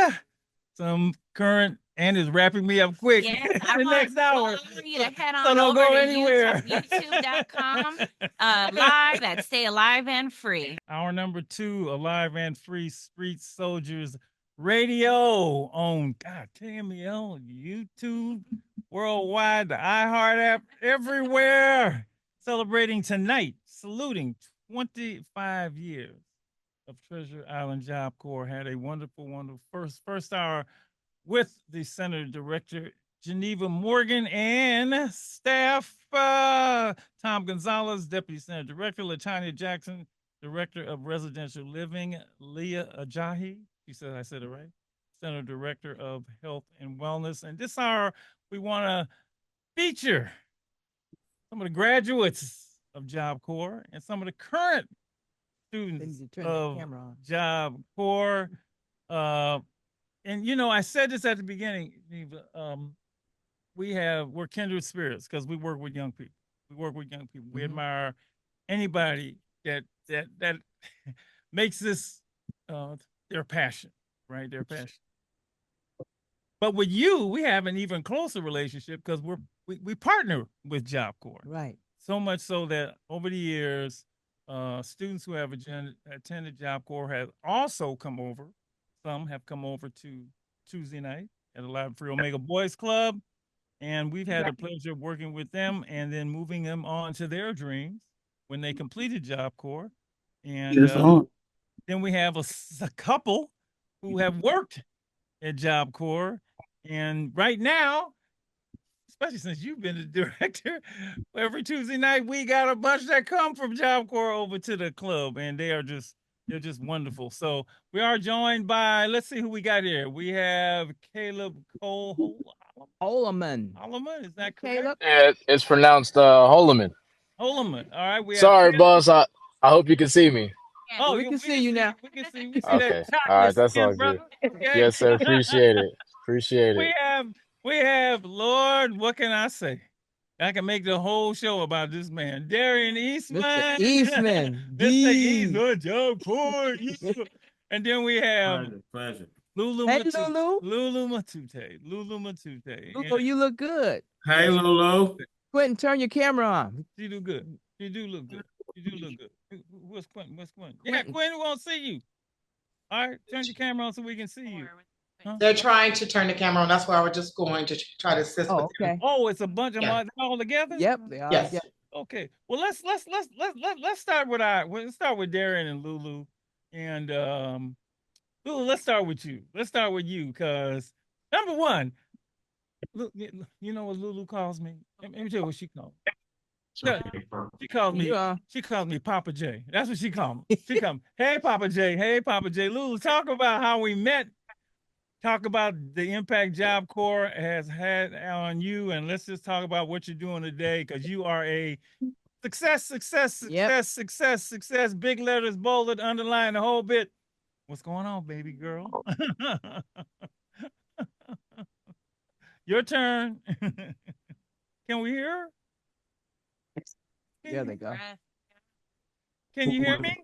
some current, and is wrapping me up quick. Yes, the next hour. You to head on So don't over go to anywhere. YouTube.com live at Stay Alive and Free. Hour number 2, Alive and Free Street Soldiers Radio on KMEL, YouTube, worldwide, the iHeart app, everywhere. Celebrating tonight, saluting 25 years of Treasure Island Job Corps. Had a wonderful first hour with the Center Director, Geneva Morgan, and staff. Tom Gonzalez, Deputy Center Director. Latanya Jackson, Director of Residential Living. Leah Ajahi, she said I said it right. Center Director of Health and Wellness. And this hour, we want to feature some of the graduates of Job Corps and some of the current students of Job Corps. And you know, I said this at the beginning. We're kindred spirits because we work with young people. We work with young people. We admire anybody that makes this their passion, right? Their passion. But with you, we have an even closer relationship because we partner with Job Corps. Right. So much so that over the years, students who have attended Job Corps have also come over. Some have come over to Tuesday night at 11 Free Omega Boys Club. And we've had the pleasure of working with them and then moving them on to their dreams when they completed Job Corps. And then we have a couple who have worked at Job Corps. And right now, especially since you've been the director, every Tuesday night, we got a bunch that come from Job Corps over to the club, and they're just wonderful. So we are joined by, let's see who we got here. We have Caleb Holloman. Holloman, is that correct? It's pronounced Holloman. Holloman. All right. We Sorry, boss. I hope you can see me. Oh, we can see you now. We can see. We see Okay. that. All right. That's all brother. good. Okay. Yes, sir. Appreciate it. Appreciate it. We have, Lord, what can I say? I can make the whole show about this man, Darian Eastman. Mr. Eastman. Mr. Eastman, Job Corps. And then we have pleasure. Lulu Matute. Lulu Matute. Lulu, you look good. Hey, Lulu. Quentin, turn your camera on. She do good. You do look good. What's Quentin? Yeah, Quentin won't see you. All right, turn your camera on so we can see you. Huh? They're trying to turn the camera on. That's why we're just going to try to assist with them. Oh, it's a bunch of them all together? Yep, they are. Yes. Okay. Well, let's start with Darren and Lulu. And Lulu, let's start with you. Let's start with you, because number one, you know what Lulu calls me? Let me tell you what she calls me. She calls me Papa J. That's what she calls me. She calls me, hey Papa J, hey Papa J. Lulu, talk about how we met. Talk about the impact Job Corps has had on you, and let's just talk about what you're doing today, because you are a success, big letters, bolded, underlined, the whole bit. What's going on, baby girl? Your turn. Can we hear her? There they go. Can you hear me?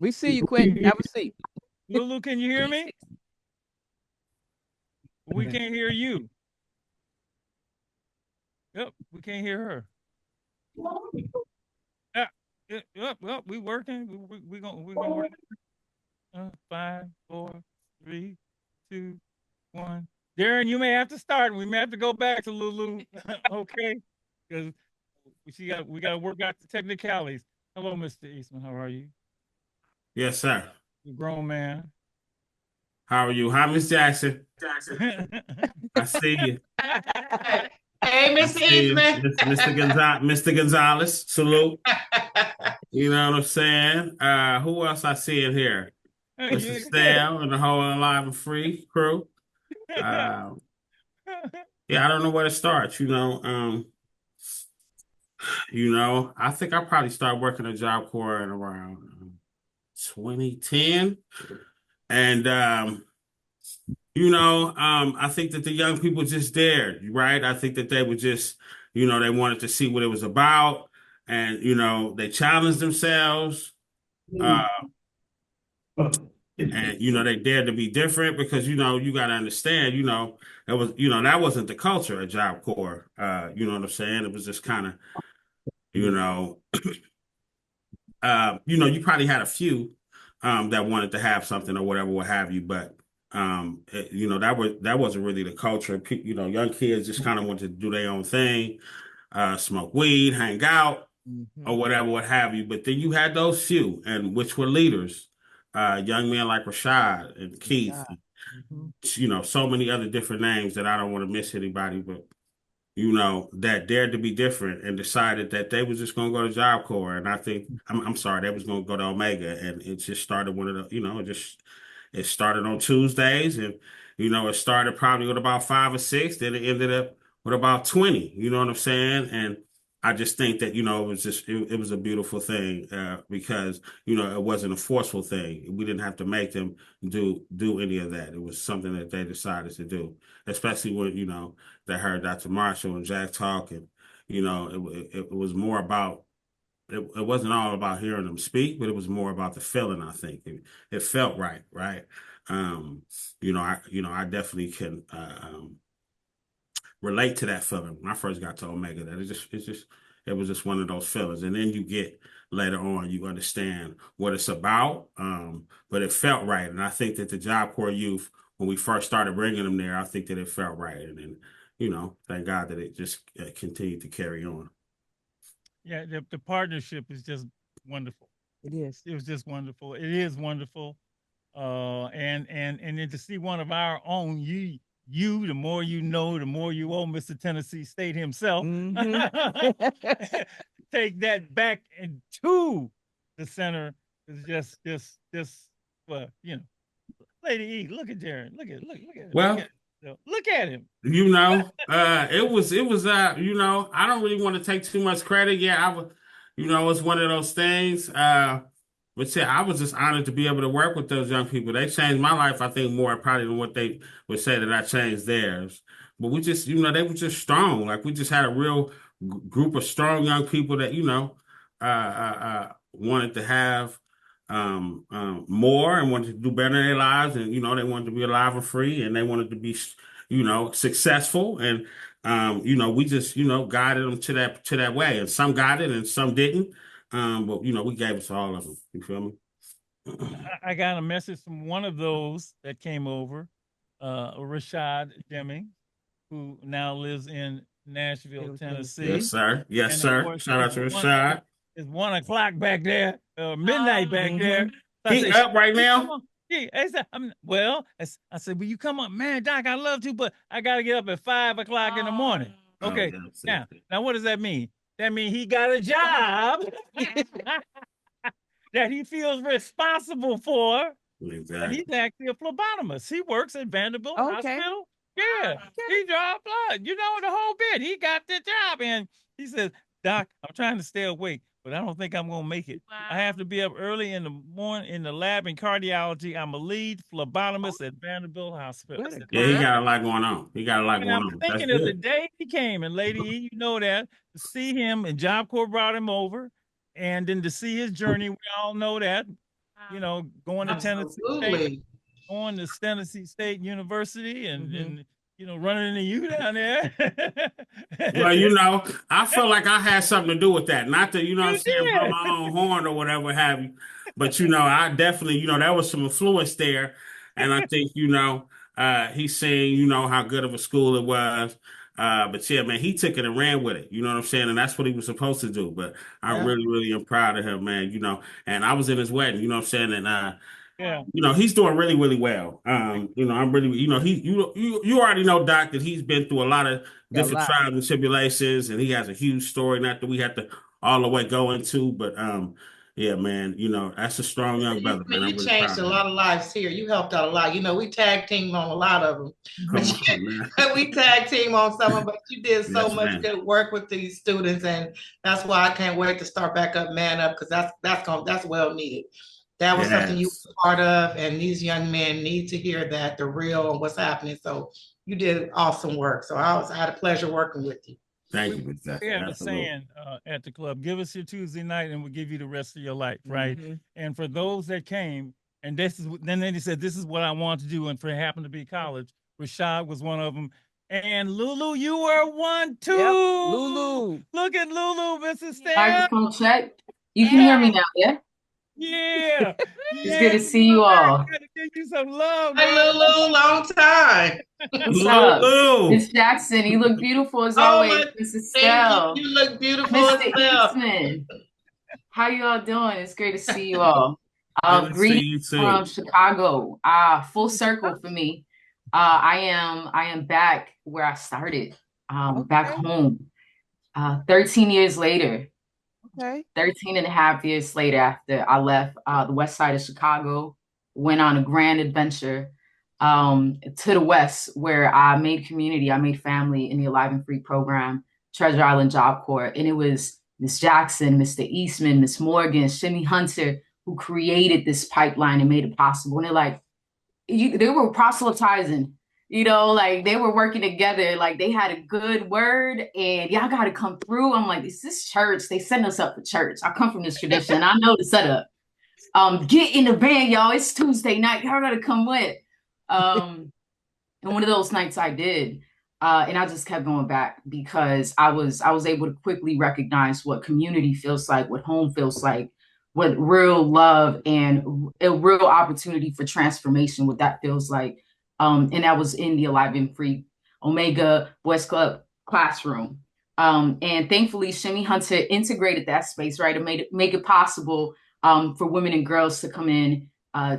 We see you, Quentin. Have a seat. Lulu, can you hear me? We can't hear you. Yep, we can't hear her. Yep, we working. We gonna work. 5, 4, 3, 2, 1. Darren, you may have to start. We may have to go back to Lulu. Okay, because we got to work out the technicalities. Hello, Mr. Eastman. How are you? Yes, sir. You grown man. How are you? Hi, Miss Jackson. I see you. Hey, Mr. Eastman. Mr. Gonzalez, salute. You know what I'm saying? Who else I see in here? Mr. Stale and the whole Alive and Free crew. Yeah, I don't know where to start. I think I probably started working at Job Corps in around 2010. And, I think that the young people just dared, right? I think that they were just, they wanted to see what it was about. And, they challenged themselves. And, they dared to be different because, you got to understand, that wasn't the culture at Job Corps. You know what I'm saying? It was just kind of, you probably had a few that wanted to have something or whatever, what have you. But, that wasn't really the culture. Young kids just kind of wanted to do their own thing, smoke weed, hang out, or whatever, what have you. But then you had those few, and which were leaders, young men like Rashad and Keith, so many other different names that I don't want to miss anybody, but that dared to be different and decided that they was just going to go to Job Corps. And I think, I'm sorry, they was going to go to Omega. And it just started one of the, it started on Tuesdays. And, it started probably with about 5 or 6. Then it ended up with about 20. You know what I'm saying? And I just think that, it was a beautiful thing because, it wasn't a forceful thing. We didn't have to make them do any of that. It was something that they decided to do, especially when, they heard Dr. Marshall and Jack talk, and it was more about it wasn't all about hearing them speak, but it was more about the feeling. I think it felt right. I definitely can relate to that feeling when I first got to Omega. That it was just one of those feelings, and then you get later on, you understand what it's about. But it felt right, and I think that the Job Corps youth, when we first started bringing them there, I think that it felt right, and then thank God that it just continued to carry on. Yeah, the partnership is just wonderful. It is. It was just wonderful. It is wonderful. And then to see one of our own, the more you know, the more you owe Mr. Tennessee State himself. Take that back into the center is just well, Lady E, look at Darren. Look at him. Well, look at him. It was I don't really want to take too much credit. Yeah, it's one of those things. But yeah, I was just honored to be able to work with those young people. They changed my life, I think, more probably than what they would say that I changed theirs. But we just, they were just strong. Like we just had a real group of strong young people that, wanted to have more and wanted to do better in their lives. And, they wanted to be alive and free, and they wanted to be, successful. And, we just, guided them to that way. And some got it and some didn't. But we gave it to all of them. You feel me? I got a message from one of those that came over, Rashad Deming, who now lives in Nashville, Tennessee. Yes, sir. Yes, sir. Shout out to Rashad. It's 1 o'clock back there, midnight back there. So He up right now? Yeah, I said, will you come up? Man, Doc, I love to, but I got to get up at 5 o'clock in the morning. Okay, now what does that mean? That means he got a job that he feels responsible for. Exactly. And he's actually a phlebotomist. He works at Vanderbilt Hospital. Yeah, he draws blood. The whole bit. He got the job, and he says, "Doc, I'm trying to stay awake, but I don't think I'm gonna make it. Wow. I have to be up early in the morning in the lab in cardiology. I'm a lead phlebotomist at Vanderbilt Hospital." Yeah, he got a lot going on. I'm thinking of the day he came, and Lady E, to see him, and Job Corps brought him over, and then to see his journey. We all know that, going to Tennessee State, going to Tennessee State University, and running into you down there. Well, I felt like I had something to do with that. Not to, blow my own horn or whatever have you. But, I definitely, there was some influence there. And I think, he's saying, how good of a school it was. But yeah, man, he took it and ran with it. You know what I'm saying? And that's what he was supposed to do. But I really, really am proud of him, man. And I was in his wedding, you know what I'm saying? And, he's doing really, really well. I'm really, you already know, Doc, that he's been through a lot of different trials and tribulations, and he has a huge story, not that we have to all the way go into, but yeah, man, that's a strong young brother. Man, you really changed a lot of lives here. You helped out a lot. We tag team on a lot of them. We tag team on some of them, but you did so much good work with these students, and that's why I can't wait to start back up, Man Up, because that's well needed. That was something you were part of, and these young men need to hear that, the real and what's happening. So you did awesome work. So I had a pleasure working with you. Thank you. We have a saying at the club: give us your Tuesday night, and we'll give you the rest of your life, right? Mm-hmm. And for those that came, and then he said, "This is what I want to do," and for it happened to be college. Rashad was one of them, and Lulu, you were one too. Yep, Lulu, look at Lulu, Mrs. Stan. Microphone check. You can hear me now, yeah? Yeah. It's good to see you all. Gotta give you some love. Hey, Lulu, long time. What's up? Miss Jackson, you look beautiful as always. Mrs. Stell. You look beautiful as well. Eastman. How you all doing? It's great to see you all. Good to see Greetings you from too. Chicago. Full circle for me. I am back where I started, back Okay. home. 13 years later, Okay. 13 and a half years later after I left the west side of Chicago, went on a grand adventure to the west where I made community, I made family in the Alive and Free program, Treasure Island Job Corps. And it was Miss Jackson, Mr. Eastman, Miss Morgan, Shimmy Hunter, who created this pipeline and made it possible. And they're like, they were proselytizing, like they were working together, like they had a good word and y'all got to come through. I'm like, is this church? They setting us up for church. I come from this tradition. I know the setup. Get in the van, y'all. It's Tuesday night. Y'all got to come with. And one of those nights I did. And I just kept going back because I was able to quickly recognize what community feels like, what home feels like, what real love and a real opportunity for transformation, what that feels like. And that was in the Alive and Free Omega Boys Club classroom. And thankfully, Shimmy Hunter integrated that space, right? And make it possible for women and girls to come in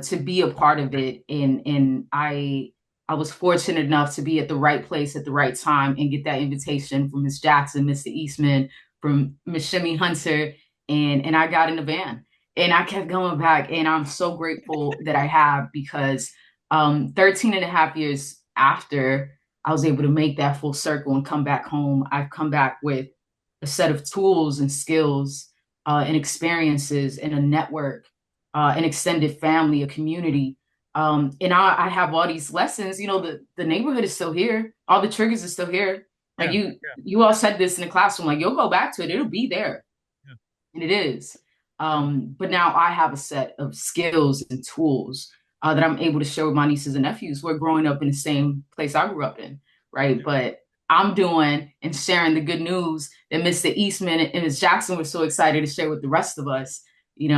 to be a part of it. And I was fortunate enough to be at the right place at the right time and get that invitation from Miss Jackson, Mr. Eastman, from Miss Shimmy Hunter, and I got in the van. And I kept going back, and I'm so grateful that I have because 13 and a half years after I was able to make that full circle and come back home, I've come back with a set of tools and skills and experiences and a network, an extended family, a community. And I have all these lessons, the neighborhood is still here. All the triggers are still here. Like you all said this in the classroom, like you'll go back to it. It'll be there. Yeah. And it is. But now I have a set of skills and tools that I'm able to share with my nieces and nephews who are growing up in the same place I grew up in. Right. Yeah. But I'm doing and sharing the good news that Mr. Eastman and Ms. Jackson were so excited to share with the rest of us, and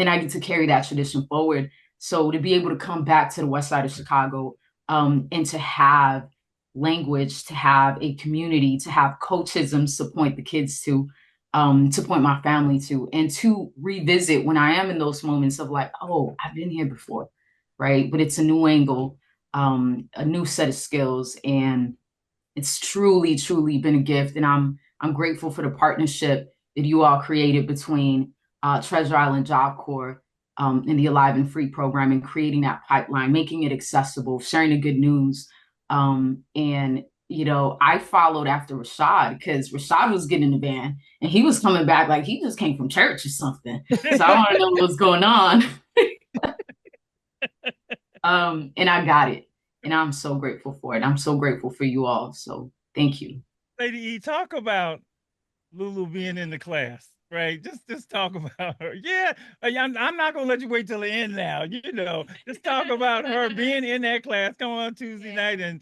I get to carry that tradition forward. So to be able to come back to the west side of Chicago and to have language, to have a community, to have coachisms to point the kids to point my family to, and to revisit when I am in those moments of like, oh, I've been here before, right? But it's a new angle, a new set of skills, and it's truly, truly been a gift. And I'm grateful for the partnership that you all created between Treasure Island Job Corps in the Alive and Free program and creating that pipeline, making it accessible, sharing the good news. And, I followed after Rashad because Rashad was getting in the van and he was coming back like he just came from church or something. So I want to know what's going on. And I got it. And I'm so grateful for it. I'm so grateful for you all. So thank you. Lady E, talk about Lulu being in the class. Right, just talk about her. Yeah, I'm not gonna let you wait till the end now. Just talk about her being in that class. Come on Tuesday night and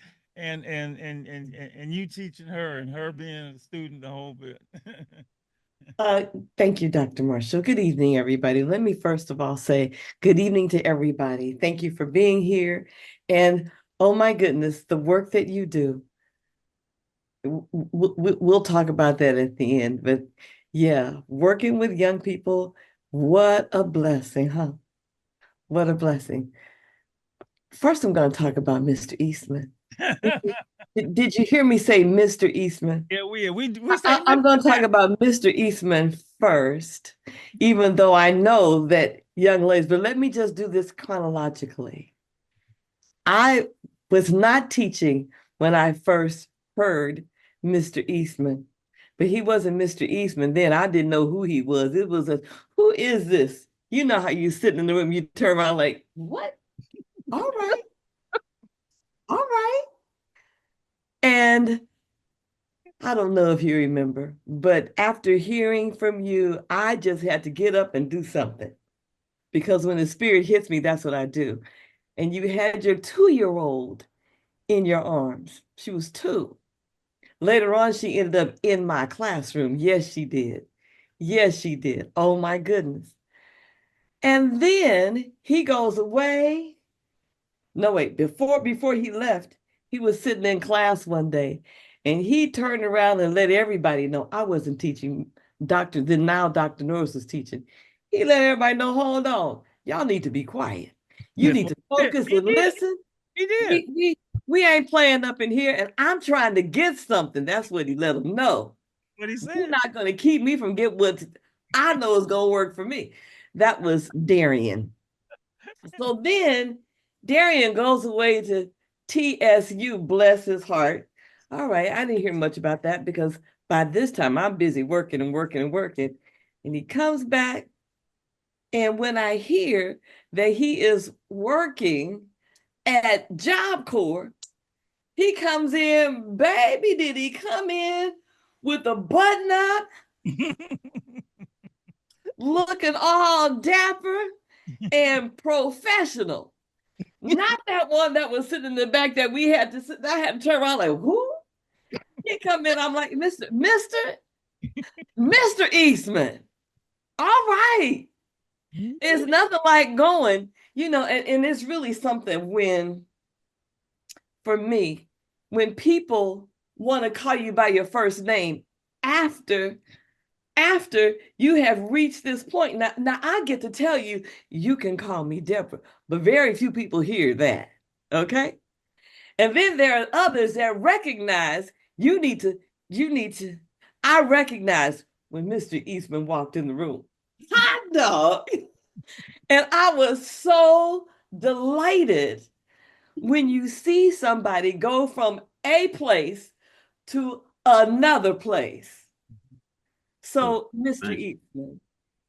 you teaching her and her being a student the whole bit. Thank you, Dr. Marshall. Good evening, everybody. Let me first of all say good evening to everybody. Thank you for being here. And oh my goodness, the work that you do. We'll talk about that at the end, but yeah, working with young people, what a blessing, huh? What a blessing. First, I'm going to talk about Mr. Eastman. Did you hear me say Mr. Eastman? Yeah, I'm going to talk about Mr. Eastman first, even though I know that young ladies, but let me just do this chronologically. I was not teaching when I first heard Mr. Eastman, but he wasn't Mr. Eastman then. I didn't know who he was. It was who is this? You know how you sit in the room, you turn around like, what? All right. All right. And I don't know if you remember, but after hearing from you, I just had to get up and do something. Because when the spirit hits me, that's what I do. And you had your 2-year-old in your arms. She was 2. Later on, she ended up in my classroom. Yes, she did. Yes, she did. Oh my goodness. And then he goes away. No, wait, before he left, he was sitting in class one day and he turned around and let everybody know I wasn't teaching. Dr. Norris was teaching. He let everybody know, hold on. y'all need to be quiet. You need to focus He and did. listen. He did. We ain't playing up in here, and I'm trying to get something. That's what he let them know. What he said. You're not going to keep me from get what I know is going to work for me. That was Darian. So then Darian goes away to TSU, bless his heart. All right, I didn't hear much about that because by this time I'm busy working and working and working. And he comes back, and when I hear that he is working at Job Corps, he comes in, baby, did he come in with a button up, looking all dapper and professional. Not that one that was sitting in the back that we had to sit, I had to turn around like, who? He come in, I'm like, Mr. Eastman. All right. It's nothing like going, and it's really something when, for me, when people want to call you by your first name after you have reached this point. Now I get to tell you, you can call me Deborah, but very few people hear that. Okay. And then there are others that recognize you need to, I recognize when Mr. Eastman walked in the room. Hot dog. And I was so delighted when you see somebody go from a place to another place. So, Mr. Eastman,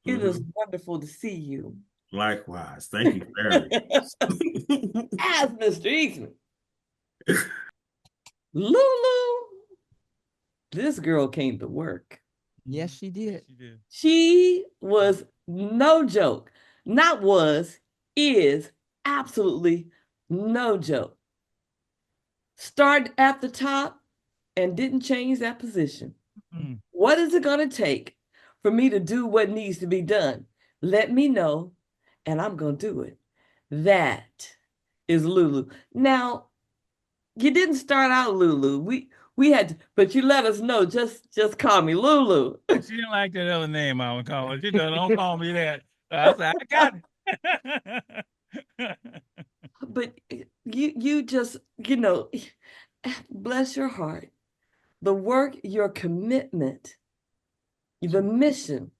it is wonderful to see you. Likewise. Thank you very much. As Mr. Eastman. Lulu, this girl came to work. Yes, she did. She was no joke. Not was, is absolutely no joke. Start at the top and didn't change that position. Mm-hmm. What is it going to take for me to do what needs to be done? Let me know, and I'm going to do it. That is Lulu. Now, you didn't start out Lulu. We had to, but you let us know. Just call me Lulu. She didn't like that other name I would call her. She said, don't call me that. I said, I got it. But you just, bless your heart. The work, your commitment, the mission.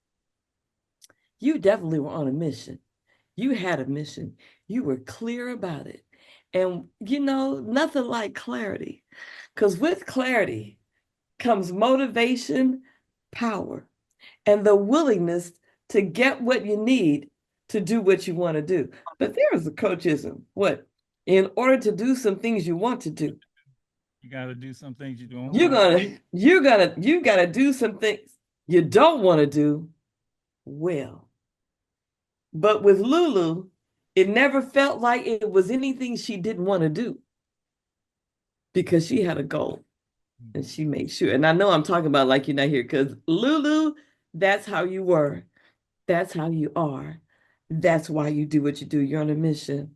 You definitely were on a mission. You had a mission. You were clear about it. And, nothing like clarity. Because with clarity comes motivation, power, and the willingness to get what you need to do what you want to do. But there is a coachism. What? In order to do some things you want to do, you got to do some things you don't. You got to do some things you don't want to do well. But with Lulu, it never felt like it was anything she didn't want to do because she had a goal and she made sure. And I know I'm talking about like you're not here because Lulu, that's how you were. That's how you are. That's why you do what you do. You're on a mission.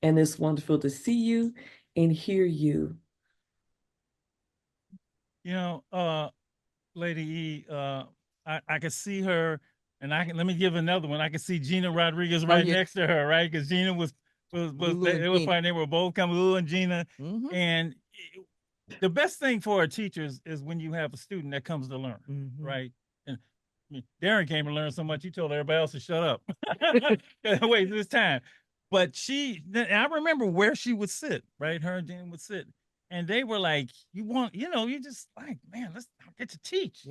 And it's wonderful to see you and hear you. Lady E, I can see her, and let me give another one. I can see Gina Rodriguez next to her, right? Because Gina was they were both coming, Lulu and Gina. Mm-hmm. And the best thing for our teachers is when you have a student that comes to learn, right? And Darren came to learn so much, he told everybody else to shut up. Wait this time. But I remember where she would sit, right? Her and Gina would sit. And they were like, you just like, man, let's get to teach,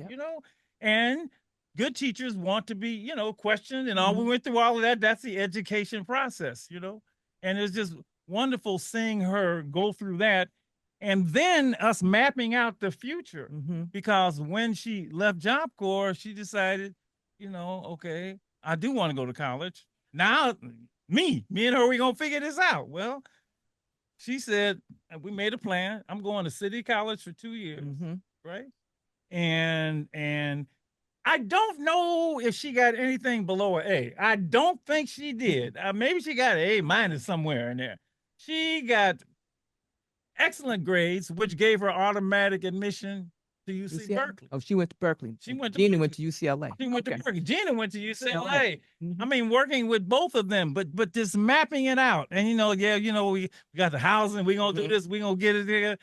and good teachers want to be, questioned and all. We went through all of that. That's the education process, and it's just wonderful seeing her go through that. And then us mapping out the future, because when she left Job Corps, she decided, okay, I do want to go to college. Now, me and her, we're going to figure this out. Well, she said, we made a plan. I'm going to City College for 2 years, right? And I don't know if she got anything below an A. I don't think she did. Maybe she got an A- somewhere in there. She got excellent grades, which gave her automatic admission to UC UCLA? Berkeley. Oh, she went to Berkeley. She went to Gina went to UCLA. She went to Okay. Berkeley. Gina went to UCLA. Mhm. I mean, working with both of them, but just mapping it out. And we got the housing. We gonna do this. We gonna get it there.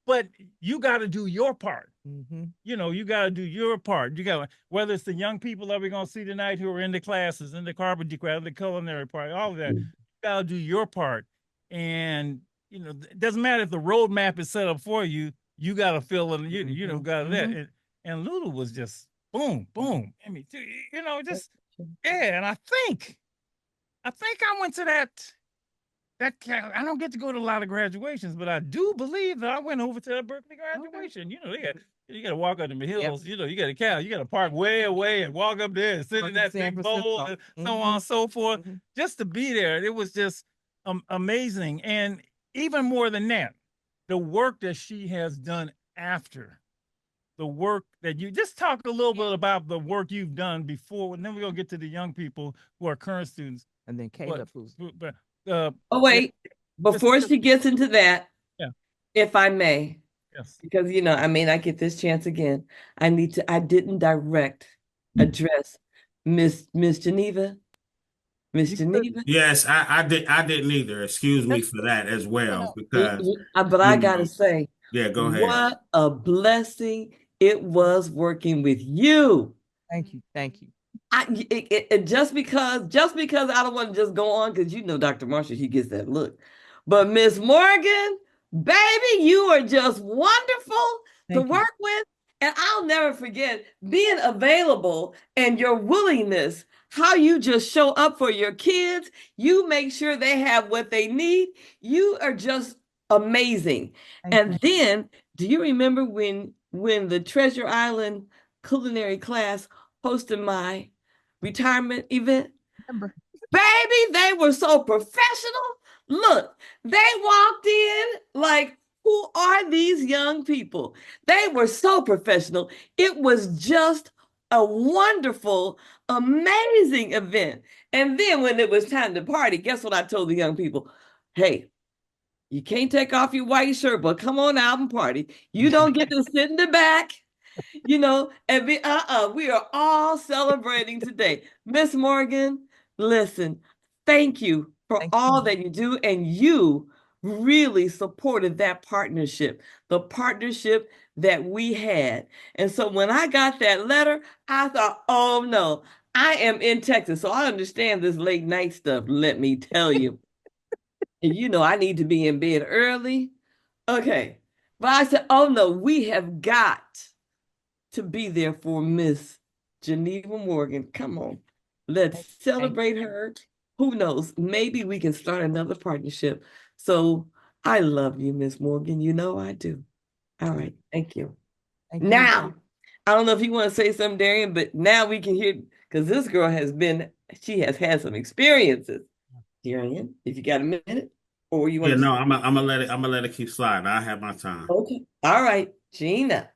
But you got to do your part. You got to do your part. You got, whether it's the young people that we're gonna see tonight who are in the classes, in the carpentry class, the culinary part, all of that. You got to do your part. And it doesn't matter if the roadmap is set up for you. You got to fill it. Got that. And Lulu was just boom, boom. I mean, just yeah. And I think I went to that. I don't get to go to a lot of graduations, but I do believe that I went over to that Berkeley graduation. You got to walk up the hills. You got to park way away and walk up there and sit in that big bowl and so on and so forth. Just to be there, it was just amazing. And even more than that, the work that she has done after. The work that you just talk a little bit about the work you've done before, and then we're gonna get to the young people who are current students. And then Caleb, oh wait, before she gets into that, if I may, because I may not get this chance again. I didn't direct address Miss Geneva. Miss Geneva. Yes, I didn't either. Excuse me for that as well, because but I gotta say, yeah, go ahead. What a blessing it was working with you. Thank you. Just because I don't want to just go on, because Dr. Marshall, he gets that look. But Miss Morgan, baby, you are just wonderful to work with. And I'll never forget being available and your willingness, how you just show up for your kids. You make sure they have what they need. You are just amazing. And then, do you remember when the Treasure Island culinary class hosted my retirement event? Baby, they were so professional. Look, they walked in like, who are these young people? They were so professional. It was just a wonderful, amazing event. And then when it was time to party, guess what I told the young people? Hey, you can't take off your white shirt, but come on out and party. You don't get to sit in the back, and be, we are all celebrating today. Miss Morgan, listen, thank you for all that you do. And you really supported that partnership, the partnership that we had. And so when I got that letter, I thought, oh no, I am in Texas. So I understand this late night stuff, let me tell you. And I need to be in bed early. Okay. But I said, oh no, we have got to be there for Miss Geneva Morgan. Come on. Let's celebrate her. Who knows? Maybe we can start another partnership. So I love you, Miss Morgan. I do. All right. Thank you. Now, I don't know if you want to say something, Darian, but now we can hear, because this girl she has had some experiences. Darian, if you got a minute, or you want I'm gonna let it keep sliding. I have my time. Okay. All right. Gina.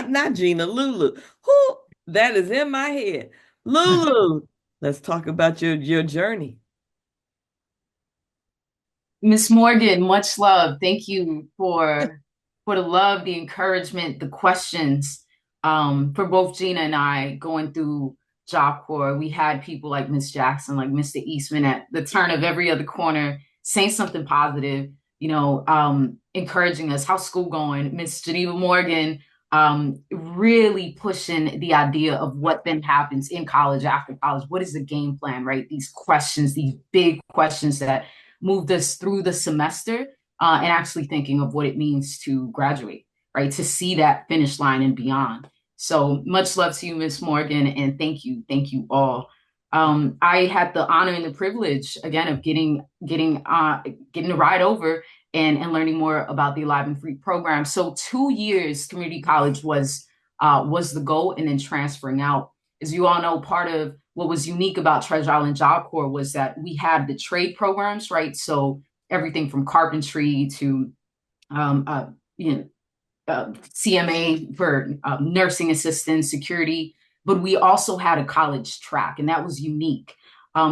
Not Gina, Lulu. Who that is in my head. Lulu, let's talk about your journey. Miss Morgan, much love. Thank you for the love, the encouragement, the questions. For both Gina and I going through Job Corps, we had people like Miss Jackson, like Mr. Eastman at the turn of every other corner saying something positive, encouraging us. How's school going? Miss Geneva Morgan, really pushing the idea of what then happens in college, after college. What is the game plan, right? These questions, these big questions that moved us through the semester and actually thinking of what it means to graduate, right? To see that finish line and beyond. So much love to you, Miss Morgan, and thank you all. I had the honor and the privilege again of getting to ride over and learning more about the Alive and Free program. So 2 years community college was the goal, and then transferring out. As you all know, part of what was unique about Treasure Island Job Corps was that we had the trade programs, right? So everything from carpentry to CMA for nursing assistants, security, but we also had a college track, and that was unique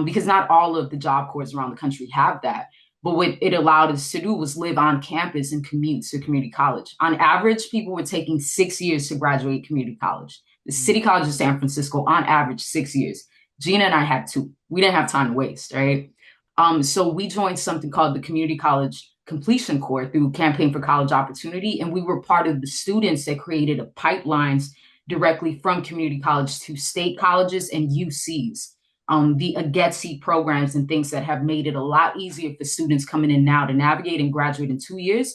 because not all of the Job Corps around the country have that. But what it allowed us to do was live on campus and commute to community college. On average, people were taking 6 years to graduate community college. The City College of San Francisco, on average, 6 years. Gina and I had 2. We didn't have time to waste, right? So we joined something called the Community College Completion Corps through Campaign for College Opportunity. And we were part of the students that created pipelines directly from community college to state colleges and UCs. The AGETSI programs and things that have made it a lot easier for students coming in now to navigate and graduate in 2 years.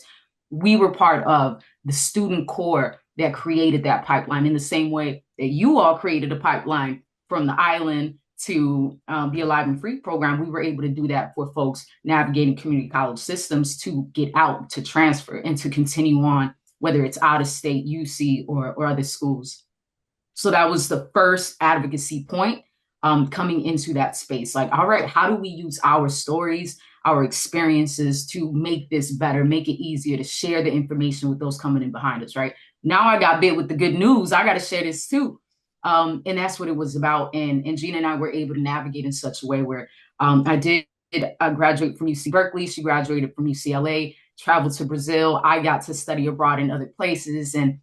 We were part of the student corps that created that pipeline in the same way that you all created a pipeline from the island to the Alive and Free program. We were able to do that for folks navigating community college systems to get out, to transfer, and to continue on, whether it's out of state, UC, or other schools. So that was the first advocacy point coming into that space. Like, all right, how do we use our stories, our experiences to make this better, make it easier to share the information with those coming in behind us, right? Now I got bit with the good news. I got to share this too. And that's what it was about. And Gina and I were able to navigate in such a way where I did graduate from UC Berkeley. She graduated from UCLA, traveled to Brazil. I got to study abroad in other places. And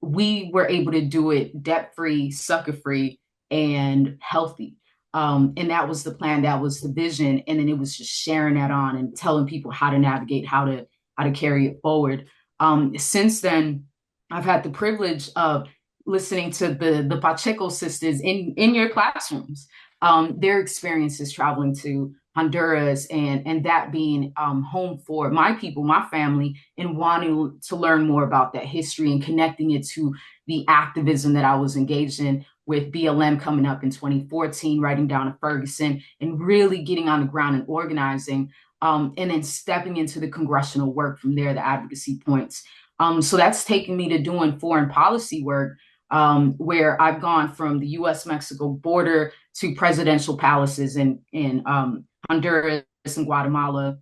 we were able to do it debt-free, sucker-free, and healthy. And that was the plan, that was the vision. And then it was just sharing that on and telling people how to navigate, how to carry it forward. Since then, I've had the privilege of listening to the Pacheco sisters in your classrooms, their experiences traveling to Honduras and that being home for my people, my family, and wanting to learn more about that history and connecting it to the activism that I was engaged in with BLM coming up in 2014, writing down in Ferguson, and really getting on the ground and organizing, and then stepping into the congressional work from there, the advocacy points. So that's taken me to doing foreign policy work, where I've gone from the US-Mexico border to presidential palaces in Honduras and Guatemala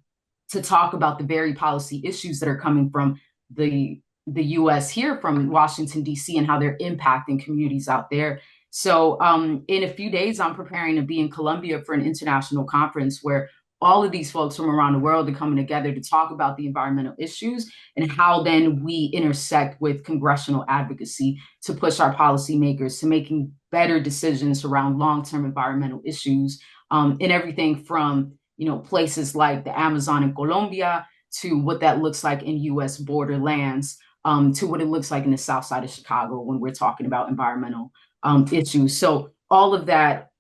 to talk about the very policy issues that are coming from the US here, from Washington, D.C., and how they're impacting communities out there. So in a few days, I'm preparing to be in Colombia for an international conference where all of these folks from around the world are coming together to talk about the environmental issues and how then we intersect with congressional advocacy to push our policymakers to making better decisions around long-term environmental issues, and everything from, places like the Amazon in Colombia to what that looks like in U.S. borderlands, to what it looks like in the south side of Chicago when we're talking about environmental issues. So all of that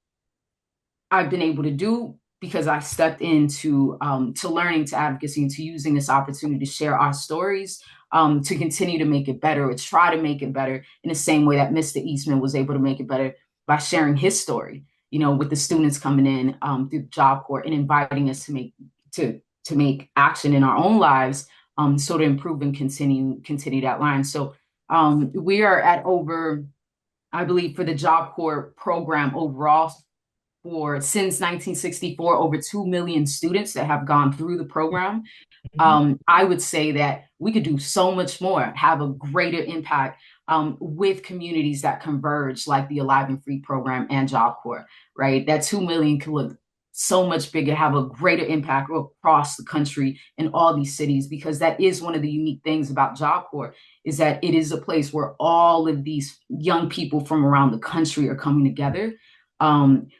I've been able to do because I stepped into to learning, to advocacy, and to using this opportunity to share our stories, to continue to make it better, or try to make it better in the same way that Mr. Eastman was able to make it better by sharing his story, with the students coming in through the Job Corps and inviting us to make action in our own lives, so to improve and continue that line. So we are at over, I believe, for the Job Corps program overall, since 1964, over 2 million students that have gone through the program. I would say that we could do so much more, have a greater impact with communities that converge, like the Alive and Free program and Job Corps, right? That 2 million could look so much bigger, have a greater impact across the country in all these cities, because that is one of the unique things about Job Corps, is that it is a place where all of these young people from around the country are coming together,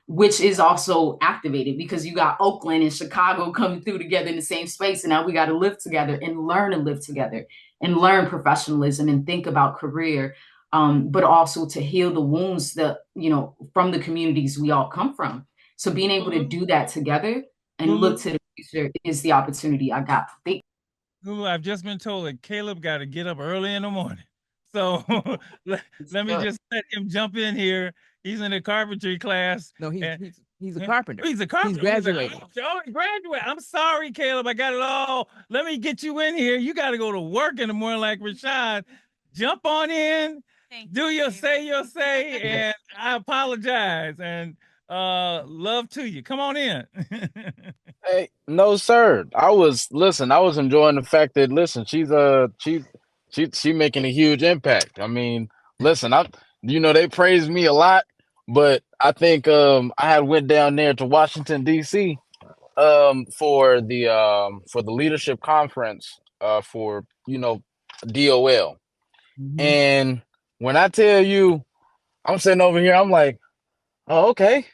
which is also activated because you got Oakland and Chicago coming through together in the same space. And now we got to live together and learn to live together and learn professionalism and think about career, but also to heal the wounds that, from the communities we all come from. So being able to do that together and look to the future is the opportunity I got. I've just been told that Caleb got to get up early in the morning. So let me just let him jump in here. He's in a carpentry class. No, he's a carpenter. He's a carpenter. He's graduating. He graduated. I'm sorry, Caleb. I got it all. Let me get you in here. You got to go to work in the morning like Rashad. Jump on in. Do your say, and I apologize. And love to you. Come on in. Hey, no, sir. I was enjoying the fact that she's making a huge impact. I mean, listen, they praise me a lot, but I think I had went down there to Washington, D.C. for the leadership conference for DOL. And when I tell you, I'm sitting over here, I'm like, oh, okay.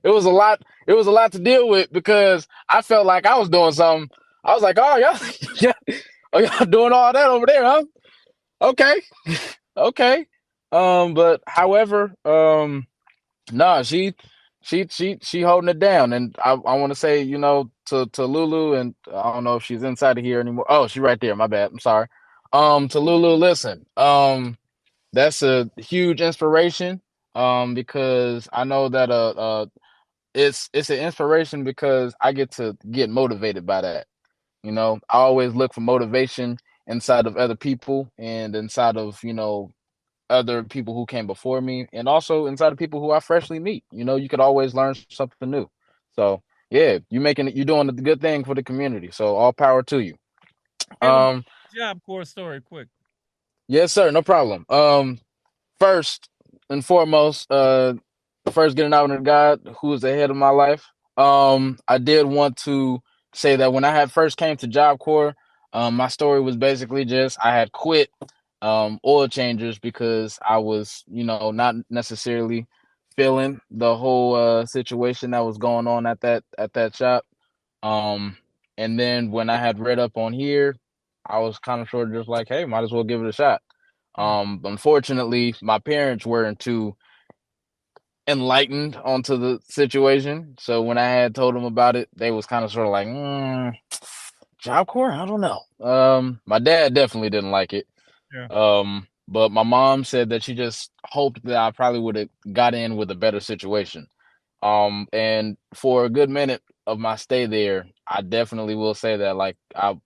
It was a lot. It was a lot to deal with because I felt like I was doing something. I was like, oh, yeah, oh, y'all doing all that over there, huh? Okay. Okay. But however, nah, she holding it down. And I want to say, to Lulu, and I don't know if she's inside of here anymore. Oh, she's right there. My bad. I'm sorry. To Lulu, listen, that's a huge inspiration. Because I know that it's an inspiration because I get motivated by that. I always look for motivation inside of other people and inside of other people who came before me, and also inside of people who I freshly meet. You could always learn something new. So yeah, you're doing the good thing for the community. So all power to you. Job Corps story, quick. Yes, sir. No problem. First and foremost, first getting out with God, who is the head of my life. I did want to say that when I had first came to Job Corps, my story was basically just I had quit oil changers because I was, not necessarily feeling the whole situation that was going on at that shop. And then when I had read up on here, I was kind of sort of just like, hey, might as well give it a shot. Unfortunately, my parents weren't too enlightened onto the situation. So when I had told them about it, they was kind of sort of like, Job Corps? I don't know. My dad definitely didn't like it. Yeah. But my mom said that she just hoped that I probably would have got in with a better situation. And for a good minute of my stay there, I definitely will say that like I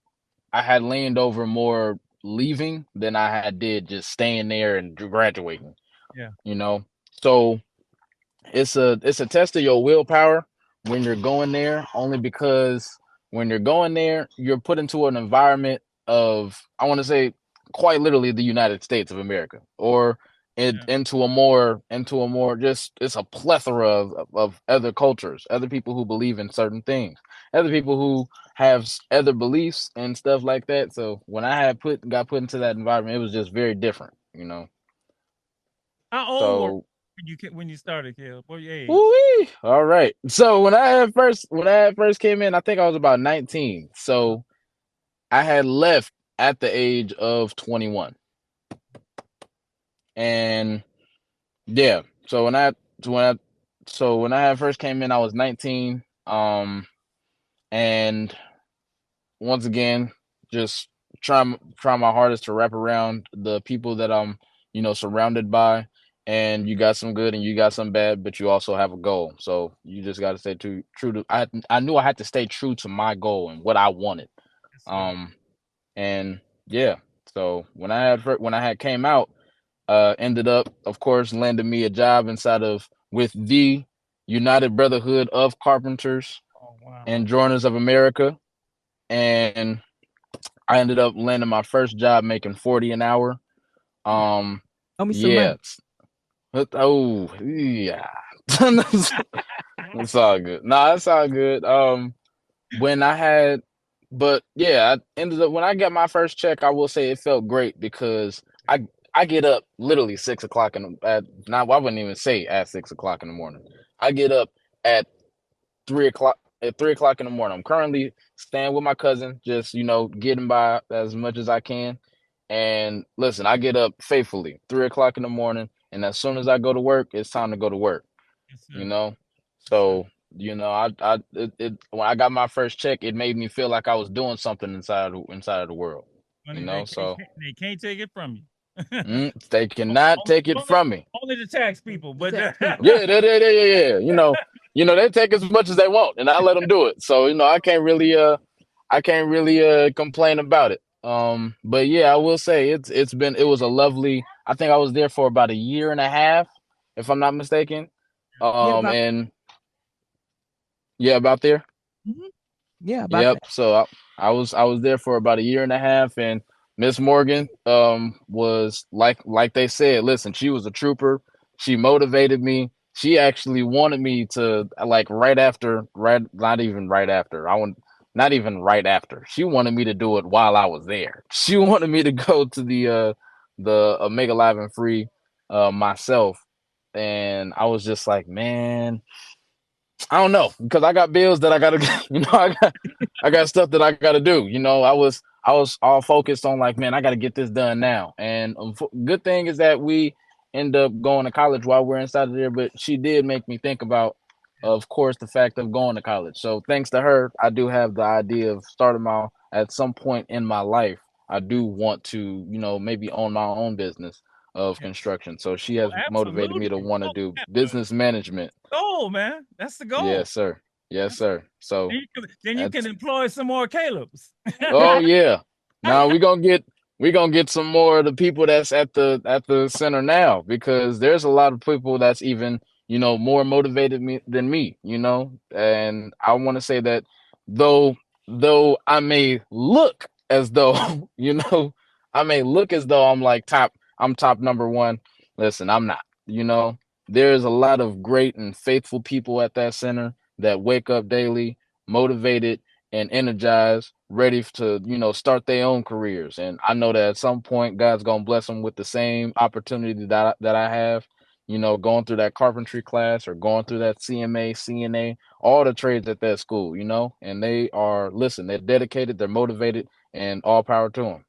had leaned over more leaving than I had did just staying there and graduating. Yeah. So it's a test of your willpower when you're going there, only because when you're going there, you're put into an environment of, I want to say, quite literally the United States of America, or into a more just, it's a plethora of other cultures, other people who believe in certain things, other people who have other beliefs and stuff like that. So when I got put into that environment, it was just very different. How old were So when you started, Caleb? What your age? woo-wee. All right. So when I had first came in, I think I was about 19. So I had left at the age of 21. And yeah, so when I had first came in, I was 19. And once again, just try my hardest to wrap around the people that I'm, surrounded by. And you got some good and you got some bad, but you also have a goal. So you just got to stay true to. I knew I had to stay true to my goal and what I wanted. And yeah, so when I had came out, ended up, of course, landed me a job with the United Brotherhood of Carpenters and Joiners of America, and I ended up landing my first job making $40 an hour. Tell me some Yeah. money. Oh, yeah. It's all good. Nah, it's all good. But yeah, I ended up when I got my first check, I will say it felt great because I get up literally 6 o'clock I wouldn't even say at 6 o'clock in the morning. I get up at 3 o'clock in the morning. I'm currently staying with my cousin, just getting by as much as I can. And listen, I get up faithfully 3 o'clock in the morning, and as soon as I go to work, it's time to go to work. So when I got my first check, it made me feel like I was doing something inside of the world. So they can't take it from you. they cannot take it from me. Only the tax people, but Yeah. They take as much as they want, and I let them do it. So I can't really complain about it. But yeah, I will say it was a lovely. I think I was there for about a year and a half, if I'm not mistaken. And yeah, about there. Mm-hmm. Yeah, about Yep. that. So I was there for about a year and a half, and Miss Morgan was like they said. Listen, she was a trooper. She motivated me. she actually wanted me to like not even right after. Not even right after. She wanted me to do it while I was there. She wanted me to go to the Omega Live and Free myself. And I was just like, man, I don't know, because I got bills that I gotta, I got stuff that I gotta do. I was all focused on like, man, I gotta get this done now. And good thing is that we end up going to college while we're inside of there. But she did make me think about, of course, the fact of going to college. So thanks to her, I do have the idea of starting at some point in my life. I do want to, maybe own my own business of construction. So she has motivated me to Absolutely. want to do business management. Goal, man. That's the goal. Yes, sir. Yes, sir. So Then you can employ some more Caleb's. oh yeah. Now we gonna get some more of the people that's at the center now, because there's a lot of people that's even, more motivated than me, and I want to say that though I may look as though, I may look as though I'm top number one. Listen, I'm not. There's a lot of great and faithful people at that center that wake up daily motivated and energized, ready to, start their own careers. And I know that at some point God's gonna bless them with the same opportunity that I have, going through that carpentry class or going through that CMA, CNA, all the trades at that school, and they're dedicated, they're motivated, and all power to them.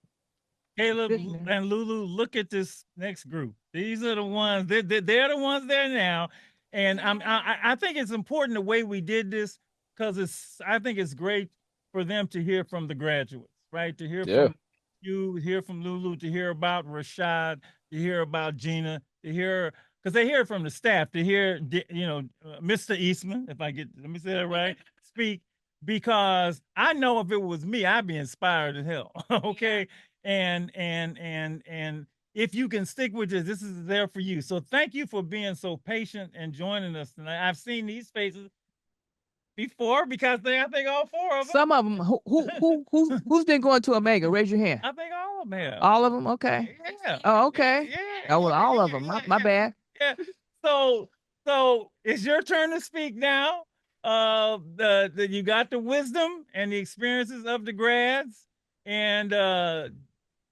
Caleb and Lulu, look at this next group. These are the ones, they're the ones there now. And I think it's important the way we did this, because I think it's great for them to hear from the graduates, right? To hear from you, hear from Lulu, to hear about Rashad, to hear about Gina, to hear, because they hear from the staff, to hear, Mr. Eastman, let me say that right, speak, because I know if it was me, I'd be inspired as hell. Okay. And if you can stick with this is there for you. So thank you for being so patient and joining us tonight. I've seen these faces before, because I think all four of them. Some of them. Who's been going to Omega? Raise your hand. I think all of them have. All of them. Okay. Yeah. Oh, okay. Yeah. Oh, well, all of them. My bad. Yeah. So it's your turn to speak now. You got the wisdom and the experiences of the grads, and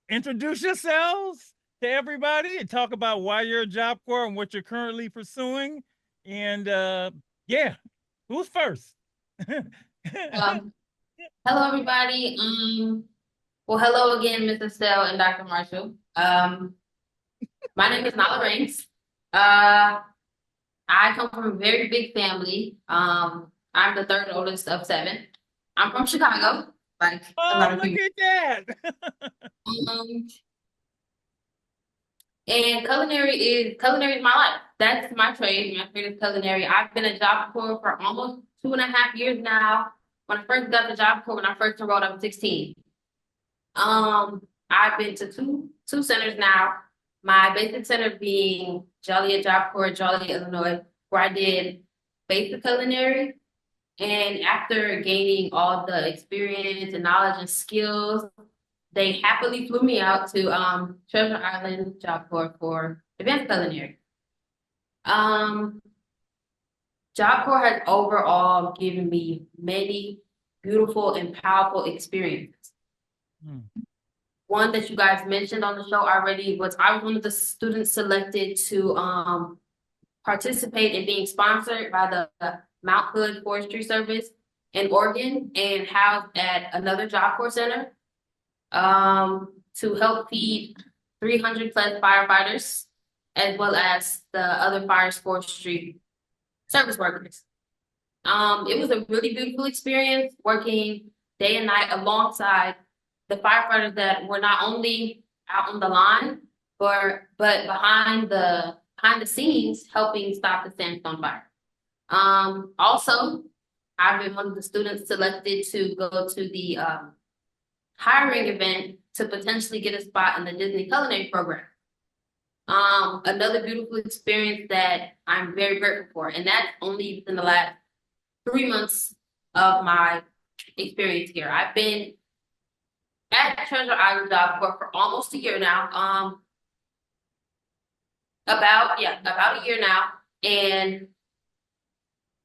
introduce yourselves to everybody and talk about why you're a Job Corps and what you're currently pursuing. And yeah, who's first? Hello, everybody. Well, hello again, Mrs. Stell and Dr. Marshall. My name is Nala Ranks. I come from a very big family. I'm the third oldest of 7. I'm from Chicago. Like a lot of people. Look at that. And culinary is my life. That's my trade. My trade is culinary. I've been a Job Corps for almost 2.5 years now. When I first got the Job Corps, when I first enrolled, I was 16. I've been to two centers now. My basic center being Joliet Job Corps, Joliet, Illinois, where I did basic culinary. And after gaining all the experience and knowledge and skills, they happily flew me out to Treasure Island Job Corps for advanced culinary. Job Corps has overall given me many beautiful and powerful experiences. One that you guys mentioned on the show already was I was one of the students selected to participate in being sponsored by the Mount Hood Forestry Service in Oregon and housed at another Job Corps center to help feed 300 plus firefighters, as well as the other fire forestry service workers. It was a really beautiful experience working day and night alongside the firefighters that were not only out on the line, but behind the scenes helping stop the sandstone fire. Also, I've been one of the students selected to go to the hiring event to potentially get a spot in the Disney culinary program. Another beautiful experience that I'm very grateful for, and that's only within the last 3 months of my experience here. I've been at Treasure Island Job Corps for almost a year now. About a year now, And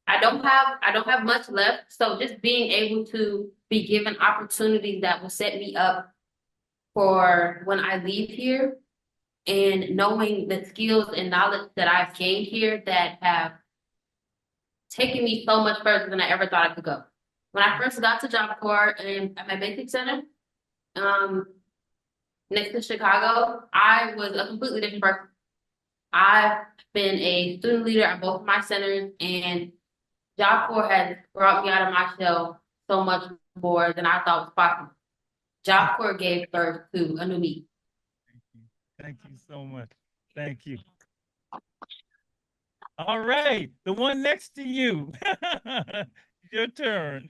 I don't have much left. So just being able to be given opportunities that will set me up for when I leave here, and knowing the skills and knowledge that I've gained here that have taken me so much further than I ever thought I could go. When I first got to Job Corps and at my basic center, next to Chicago, I was a completely different person. I've been a student leader at both of my centers, and Job Corps has brought me out of my shell so much more than I thought was possible. Job Corps gave birth to a new me. Thank you so much. Thank you. All right, the one next to you. Your turn.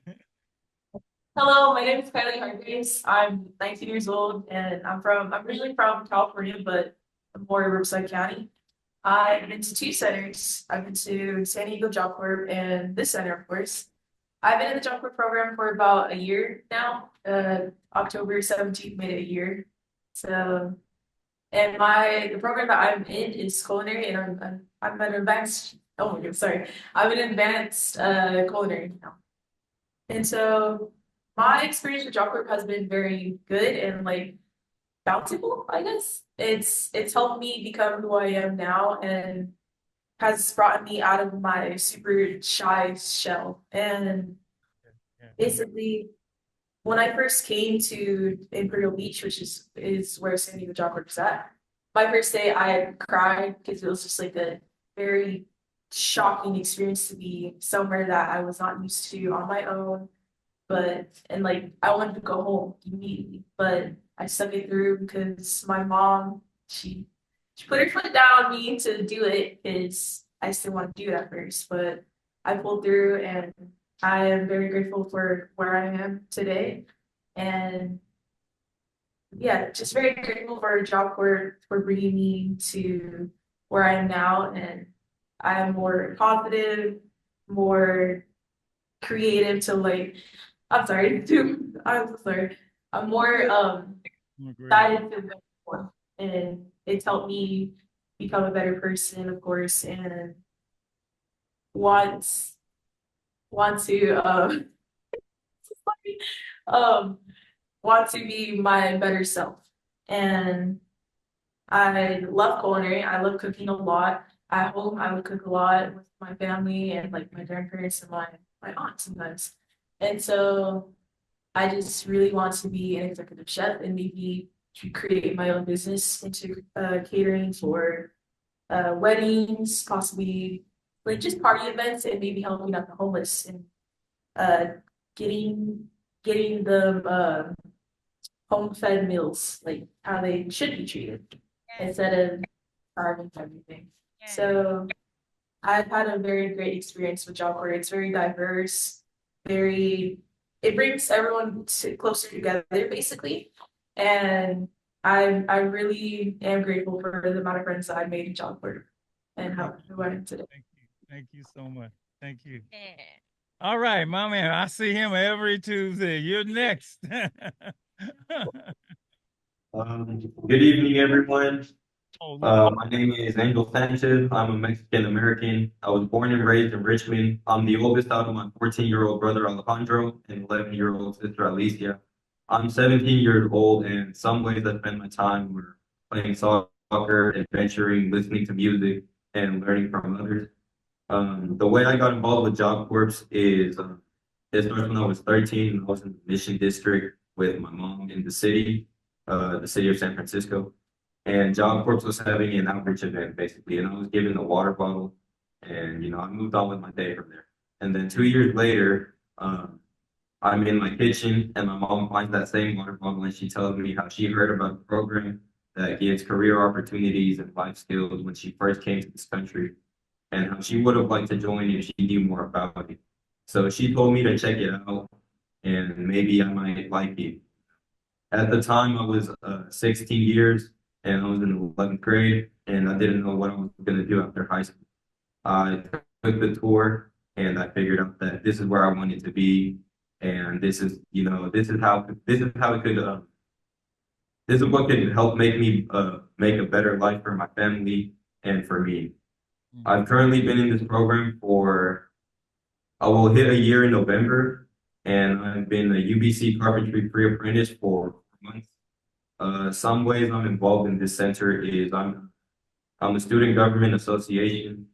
Hello, my name is Kylie Hargraves. I'm 19 years old and I'm originally from California, but I'm more in Riverside County. I've been to two centers. I've been to San Diego Job Corps and this center, of course. I've been in the Job Corps program for about a year now. October 17th made it a year. So, and the program that I'm in is culinary, and I'm an advanced. Oh my God, sorry. I'm an advanced culinary now. And so my experience with Job Corps has been very good and like bountiful, I guess. It's helped me become who I am now and has brought me out of my super shy shell. And basically, when I first came to Imperial Beach, which is where San Diego Job Corps is at, my first day I cried because it was just like a very shocking experience to be somewhere that I was not used to on my own. And like I wanted to go home immediately, but I stuck it through because my mom, she put her foot down on me to do it because I still want to do it at first, but I pulled through and I am very grateful for where I am today. And yeah, just very grateful for Job Corps for bringing me to where I am now. And I am more positive, more creative to like, I'm sorry, I'm more excited to learn more. And it's helped me become a better person, of course, and want to want to be my better self. And I love culinary. I love cooking a lot. At home, I would cook a lot with my family and like my grandparents and my aunt sometimes. And so I just really want to be an executive chef and maybe to create my own business into catering for weddings, possibly like just party events, and maybe helping out the homeless and getting them home fed meals, like how they should be treated instead of starving everything. So I've had a very great experience with Job Corps. It's very diverse, it brings everyone closer together basically. And I really am grateful for the amount of friends that I've made in Job Corps and who I am today. Thank you so much. Thank you. All right, my man, I see him every Tuesday. You're next. Good evening, everyone. My name is Angel Sanchez. I'm a Mexican American. I was born and raised in Richmond. I'm the oldest out of my 14-year-old brother Alejandro and 11-year-old sister Alicia. I'm 17 years old, and in some ways I spend my time playing soccer, adventuring, listening to music, and learning from others. The way I got involved with Job Corps is it started when I was 13. I was in the Mission District with my mom in the city of San Francisco. And Job Corps was having an outreach event basically, and I was given a water bottle, and I moved on with my day from there. And then 2 years later, I'm in my kitchen, and my mom finds that same water bottle, and she tells me how she heard about the program that gives career opportunities and life skills when she first came to this country, and how she would have liked to join if she knew more about it. So she told me to check it out, and maybe I might like it. At the time, I was 16 years, and I was in 11th grade, and I didn't know what I was going to do after high school. I took the tour, and I figured out that this is where I wanted to be, and this is how it could this is what could help make me make a better life for my family and for me. I've currently been in this program for, I will hit a year in November, and I've been a UBC carpentry pre-apprentice for months. Some ways I'm involved in this center is I'm a student government association,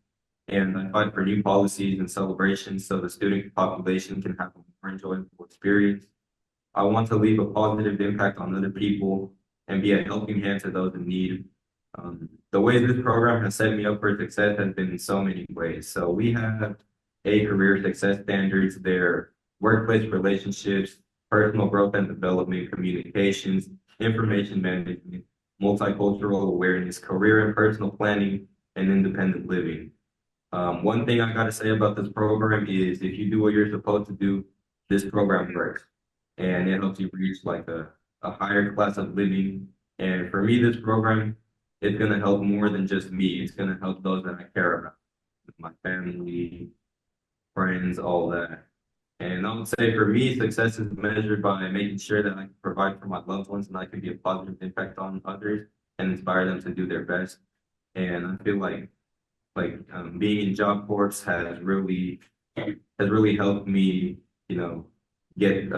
and I fight for new policies and celebrations so the student population can have a more enjoyable experience. I want to leave a positive impact on other people and be a helping hand to those in need. The way this program has set me up for success has been in so many ways. So we have career success standards, their workplace relationships, personal growth and development, communications, information management, multicultural awareness, career and personal planning, and independent living. One thing I gotta say about this program is if you do what you're supposed to do, this program works. And it helps you reach like a higher class of living. And for me, this program is gonna help more than just me. It's gonna help those that I care about, my family, friends, all that. And I would say for me, success is measured by making sure that I can provide for my loved ones and I can be a positive impact on others and inspire them to do their best. And I feel like being in Job Corps has really helped me, get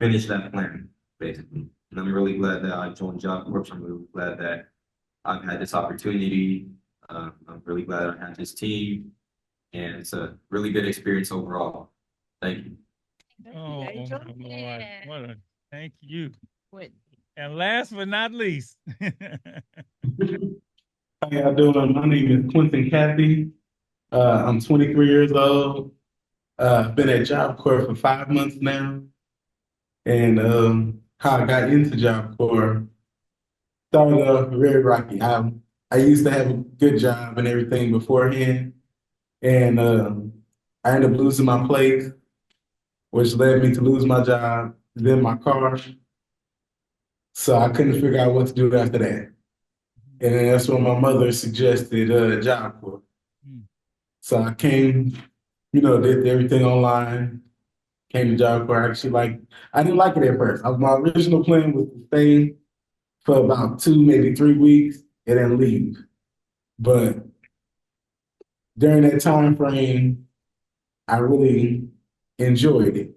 finish that plan basically. And I'm really glad that I joined Job Corps. I'm really glad that I've had this opportunity. I'm really glad I had this team, and it's a really good experience overall. Thank you. Oh, my Lord. What a thank you. And last but not least. How y'all doing? My name is Quentin Cathy. I'm 23 years old. I've been at Job Corps for 5 months now. And how I got into Job Corps started off very rocky. I used to have a good job and everything beforehand. And I ended up losing my place, which led me to lose my job, then my car. So I couldn't figure out what to do after that. And then that's when my mother suggested Job Corps. So I came, did everything online, came to Job Corps. I didn't like it at first. My original plan was to stay for about 2, maybe 3 weeks and then leave. But during that time frame, I really enjoyed it.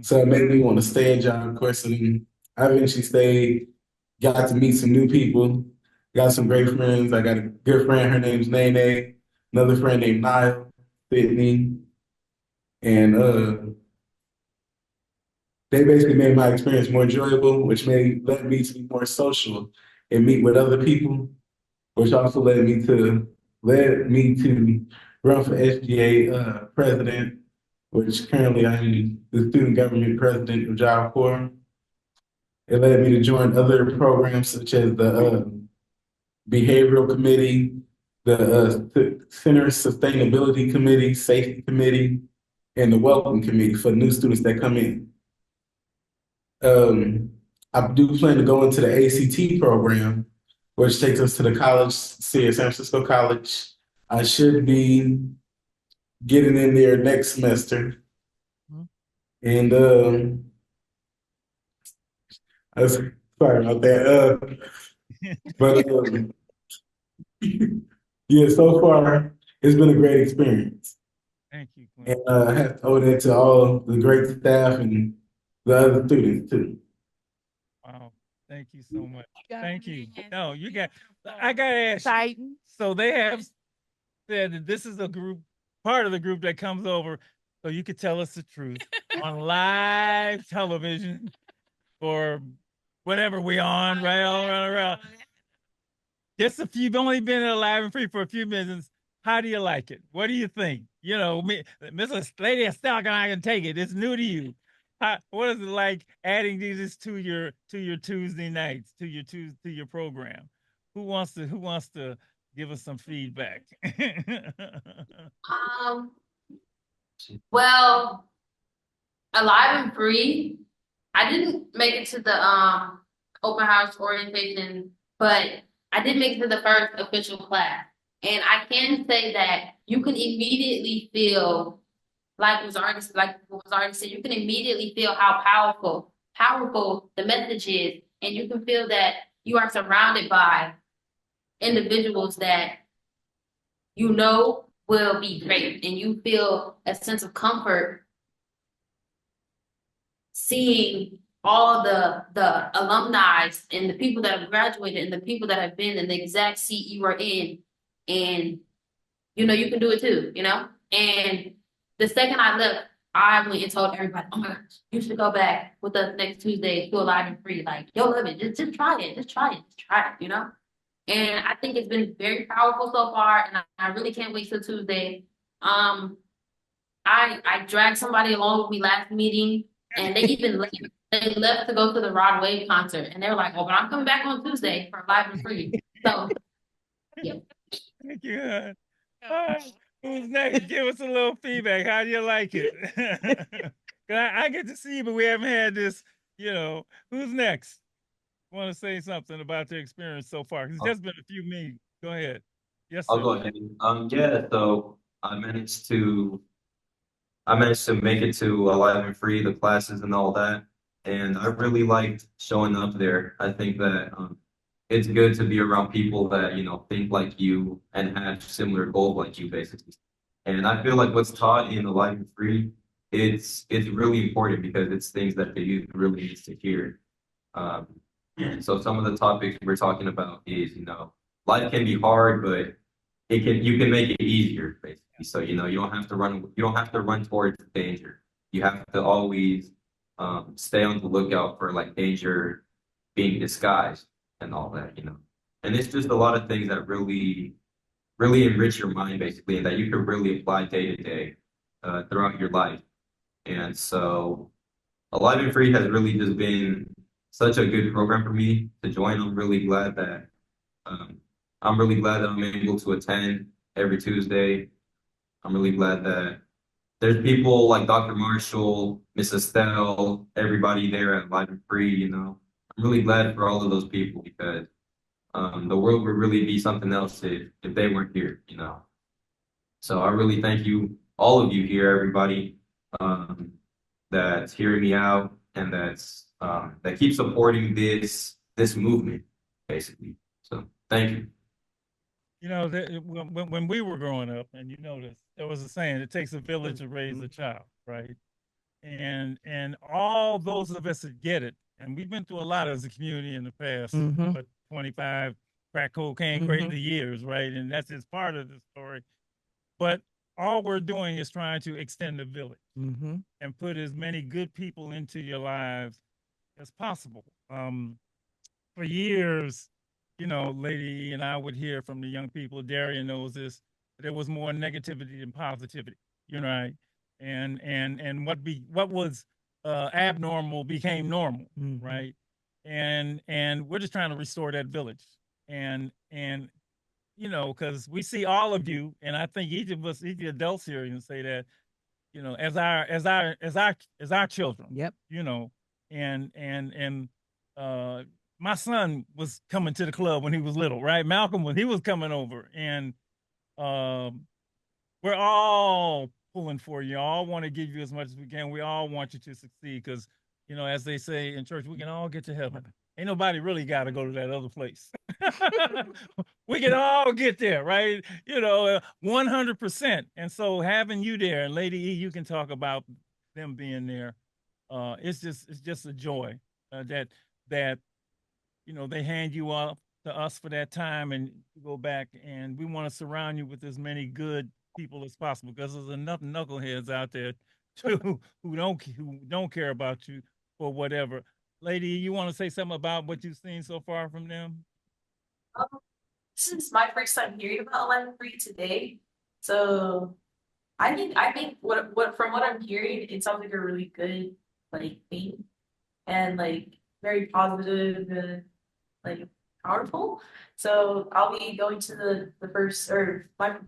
So it made me want to stay at Job Corps. And I eventually stayed, got to meet some new people, got some great friends. I got a good friend, her name's Nene, another friend named Niall, Sydney. And they basically made my experience more enjoyable, which led me to be more social and meet with other people, which also led me to run for SGA president, which currently I'm the student government president of Job Corps. It led me to join other programs such as the Behavioral Committee, the Center Sustainability Committee, Safety Committee, and the Welcome Committee for new students that come in. I do plan to go into the ACT program, which takes us to the college, San Francisco College. I should be getting in there next semester. And I was sorry about that. But yeah, so far it's been a great experience. Thank you, And I have to owe that to all the great staff and the other students too. Wow. Thank you so much. Thank you. No, I got to ask you. So they have said that this is part of the group that comes over so you could tell us the truth on live television or whatever we on, right? All around. You've only been at Live and Free for a few minutes. How do you like it? What do you think? Mrs. Lady Stock and I can take it. It's new to you. What is it like adding these to your Tuesday nights, to your program? Who wants to give us some feedback? Well, Alive and Free, I didn't make it to the open house orientation, but I did make it to the first official class. And I can say that you can immediately feel, like was already said, you can immediately feel how powerful the message is. And you can feel that you are surrounded by individuals that you know will be great, and you feel a sense of comfort seeing all the alumni and the people that have graduated and the people that have been in the exact seat you are in, and you know you can do it too, you know. And the second I left, I went and told everybody, "Oh my gosh, you should go back with us next Tuesday to Alive and Free. Like, you'll love it. Just try it. Just try it. Just try it. You know." And I think it's been very powerful so far, and I really can't wait till Tuesday. I dragged somebody along with me last meeting, and they even left. They left to go to the Rod Wave concert, and they were like, "Oh, but I'm coming back on Tuesday for Live and Free." So, yeah. Thank you. All right. Who's next? Give us a little feedback. How do you like it? 'Cause I get to see you, but we haven't had this, you know. Who's next? Want to say something about their experience so far? 'Cause it's just been a few minutes. Go ahead. Yes, I'll sir. go ahead. Yeah, so I managed to make it to Alive and Free, the classes and all that. And I really liked showing up there. I think that it's good to be around people that, you know, think like you and have similar goals like you, basically. And I feel like what's taught in Alive and Free, it's really important because it's things that the youth really needs to hear. And so some of the topics we're talking about is, you know, life can be hard, but you can make it easier, basically. So, you know, you don't have to run towards danger. You have to always stay on the lookout for like danger being disguised and all that, you know. And it's just a lot of things that really enrich your mind, basically, and that you can really apply day to day throughout your life. And so Alive and Free has really just been such a good program for me to join. Um, I'm really glad that I'm able to attend every Tuesday. I'm really glad that there's people like Dr. Marshall, Miss Estelle, everybody there at Live and Free, you know. I'm really glad for all of those people because the world would really be something else if they weren't here, you know. So I really thank you, all of you here, everybody, that's hearing me out and that keeps supporting this movement, basically. So thank you. You know, when we were growing up, and you know this, there was a saying: "It takes a village to raise a child," right? And all those of us that get it, and we've been through a lot as a community in the past, but 25 crack cocaine crazy years, right? And that's just part of the story. But all we're doing is trying to extend the village and put as many good people into your lives as possible. For years, you know, Lady and I would hear from the young people, Darian knows this, there was more negativity than positivity, you know, right? And what was abnormal became normal, right? And we're just trying to restore that village. And you know, because we see all of you, and I think each of us, each of the adults here, can say that, you know, as our children. Yep. You know, and my son was coming to the club when he was little, right? Malcolm, when he was coming over, and we're all pulling for you. All want to give you as much as we can. We all want you to succeed because, you know, as they say in church, we can all get to heaven. Ain't nobody really got to go to that other place. We can all get there, right? You know, 100%. And so having you there, and Lady E, you can talk about them being there. It's just a joy that you know they hand you up to us for that time, and you go back, and we want to surround you with as many good people as possible because there's enough knuckleheads out there too who don't care about you or whatever. Lady, you want to say something about what you've seen so far from them? This is my first time hearing about Alive and Free today. So I think what from what I'm hearing, it sounds like a really good like thing and like very positive and like powerful. So I'll be going to the first or my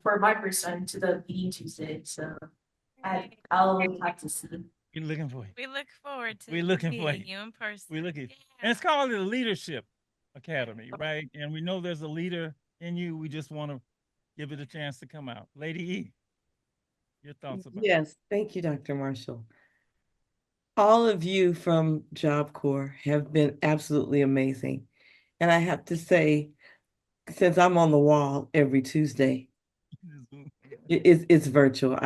first time to the meeting Tuesday. So I'll have to see. We're looking for you. We look forward to We're looking for meeting you in person. We look at and it's called the Leadership Academy, right? And we know there's a leader in you. We just want to give it a chance to come out. Lady E, your thoughts about Yes, thank you, Dr. Marshall. All of you from Job Corps have been absolutely amazing. And I have to say, since I'm on the wall every Tuesday, It's virtual.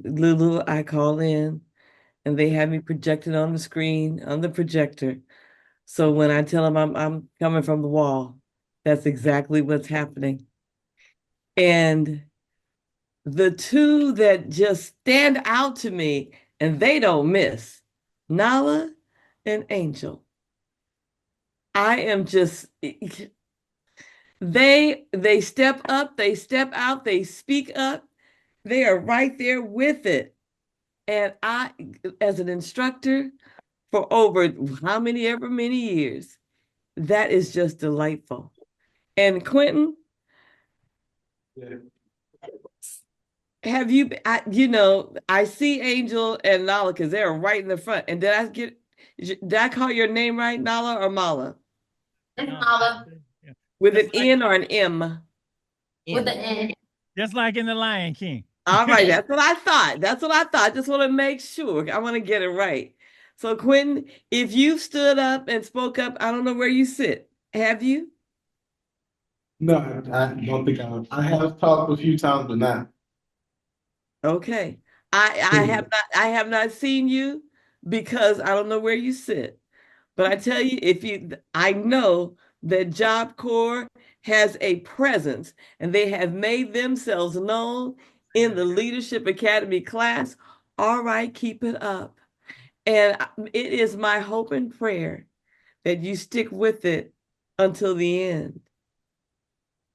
Lulu, I call in and they have me projected on the screen, on the projector. So when I tell them I'm coming from the wall, that's exactly what's happening. And the two that just stand out to me, and they don't miss, Nala and Angel. I am just they step up, they step out, they speak up. They are right there with it. And I, as an instructor for over how many ever many years, that is just delightful. And Quentin, have you, I see Angel and Nala because they're right in the front. And did I call your name right, Nala or Mala? It's Nala With an N or an M? with the N. Just like in The Lion King. All right, that's what I thought. That's what I thought. Just want to make sure. I want to get it right. So, Quentin, if you stood up and spoke up, I don't know where you sit. Have you? No, I don't think I have talked a few times, but not. Okay. I have not seen you because I don't know where you sit. But I tell you, I know that Job Corps has a presence and they have made themselves known in the Leadership Academy class. All right, keep it up. And it is my hope and prayer that you stick with it until the end.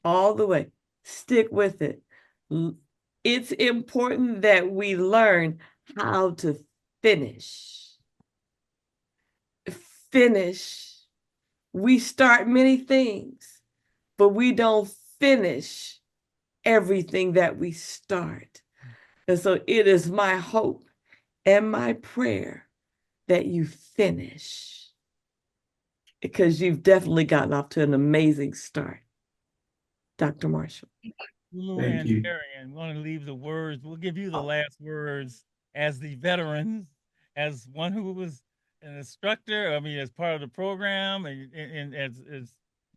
All the way. Stick with it. It's important that we learn how to finish. Finish. We start many things, but we don't finish everything that we start. And so it is my hope and my prayer that you finish, because you've definitely gotten off to an amazing start. Dr. Marshall. Thank you. Arian, we want to leave the words. We'll give you the last words as the veterans, as one who was an instructor, as part of the program and as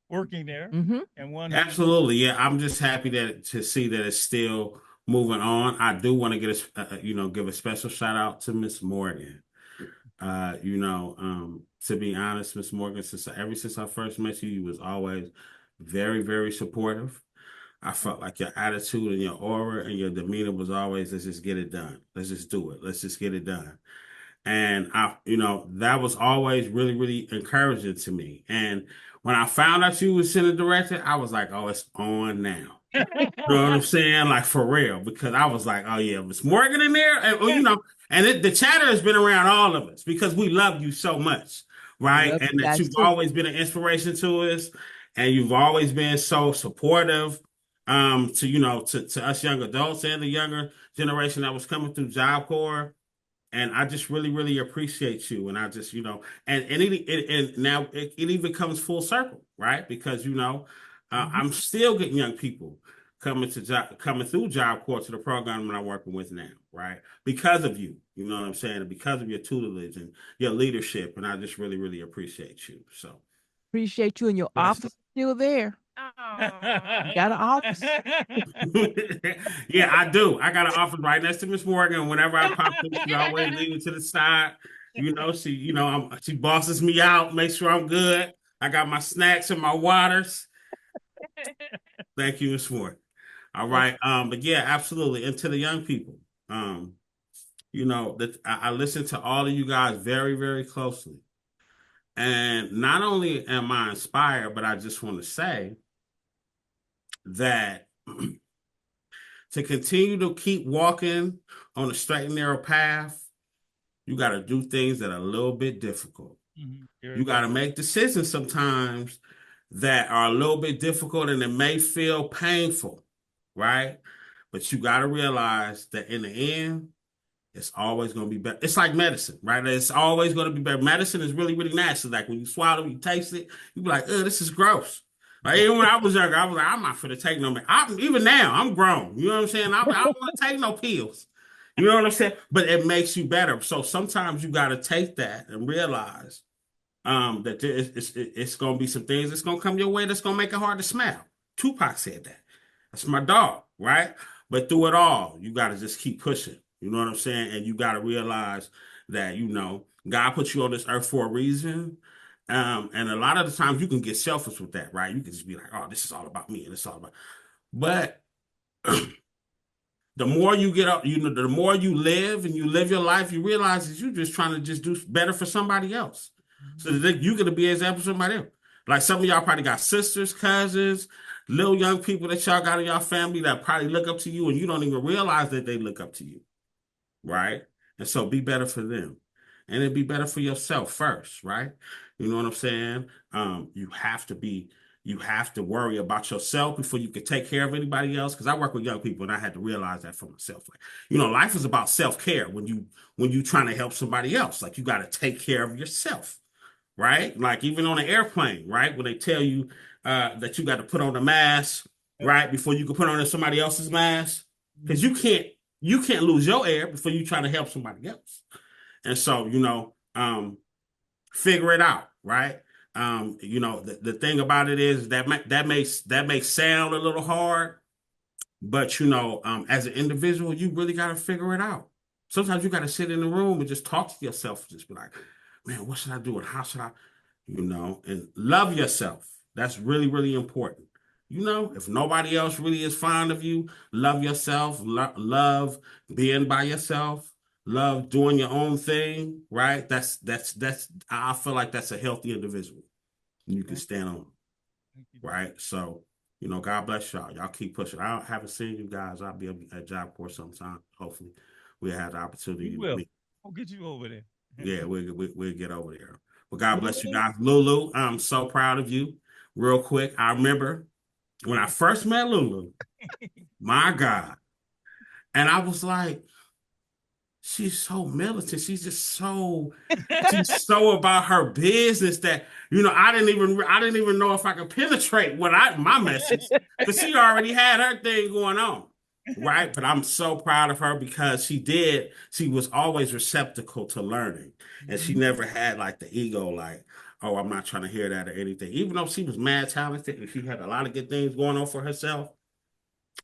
working there. And one Absolutely, yeah. I'm just happy to see that it's still moving on. I do want to give a special shout out to Miss Morgan. To be honest, Miss Morgan, since I first met you, you was always very, very supportive. I felt like your attitude and your aura and your demeanor was always, let's just get it done. Let's just do it. Let's just get it done. And that was always really, really encouraging to me. And when I found out you was center director, I was like, oh, it's on now. You know what I'm saying? Like, for real, because I was like, oh yeah, Miss Morgan in there, and the chatter has been around all of us because we love you so much, right? And that you've always been an inspiration to us, and you've always been so supportive, to us young adults and the younger generation that was coming through Job Corps. And I just really, really appreciate you. And I just, and now it even comes full circle, right? Because, I'm still getting young people coming through Job Corps to the program that I'm working with now, right? Because of you, you know what I'm saying? And because of your tutelage and your leadership. And I just really, really appreciate you. So appreciate you, and your office is still there. Got an office. Yeah, I do. I got an office right next to Miss Morgan. Whenever I pop in, she always leave me to the side. She bosses me out, makes sure I'm good. I got my snacks and my waters. Thank you, Miss Morgan. All right. But yeah, absolutely. And to the young people, that I listen to all of you guys very, very closely. And not only am I inspired, but I just want to say that to continue to keep walking on a straight and narrow path, you got to do things that are a little bit difficult. You got to make decisions sometimes that are a little bit difficult and it may feel painful, right? But you got to realize that in the end, it's always going to be better. It's like medicine, right? It's always going to be better. Medicine is really, really nasty. Like when you swallow, you taste it, you be like, oh, this is gross. Like, even when I was younger, I was like, I'm not finna take no. Even now, I'm grown. You know what I'm saying? I don't want to take no pills. You know what I'm saying? But it makes you better. So sometimes you got to take that and realize that it's going to be some things that's going to come your way that's going to make it hard to smile. Tupac said that. That's my dog, right? But through it all, you got to just keep pushing. You know what I'm saying? And you got to realize that, God put you on this earth for a reason. And a lot of the times you can get selfish with that, right? You can just be like, oh, this is all about me and it's all about. But the more you get up, the more you live and you live your life, you realize that you're just trying to just do better for somebody else. So that you're going to be an example for somebody else. Like some of y'all probably got sisters, cousins, little young people that y'all got in y'all family that probably look up to you and you don't even realize that they look up to you. Right? And so be better for them. And it'd be better for yourself first, right? You know what I'm saying? You have to worry about yourself before you can take care of anybody else. Because I work with young people and I had to realize that for myself. Like, life is about self-care when you trying to help somebody else. Like you got to take care of yourself, right? Like even on an airplane, right? When they tell you that you got to put on a mask, right, before you can put on somebody else's mask, because you can't lose your air before you try to help somebody else. And so, figure it out, right? The thing about it is that may sound a little hard, but as an individual, you really got to figure it out. Sometimes you got to sit in the room and just talk to yourself, and just be like, man, what should I do? And how should I, and love yourself. That's really, really important. If nobody else really is fond of you, love yourself, love being by yourself, love doing your own thing, right? I feel like that's a healthy individual. You can stand on, right? So, God bless y'all. Y'all keep pushing. I haven't seen you guys. I'll be at Job Corps sometime. Hopefully, we'll have the opportunity to meet. We'll get you over there. Yeah, we'll get over there. Well, God bless you guys. Lulu, I'm so proud of you. Real quick, I remember when I first met Lulu, my God, and I was like, she's so militant. She's so about her business that I didn't even know if I could penetrate my message because she already had her thing going on, right? But I'm so proud of her because she was always receptacle to learning, and she never had like the ego, like, oh, I'm not trying to hear that or anything. Even though she was mad talented and she had a lot of good things going on for herself,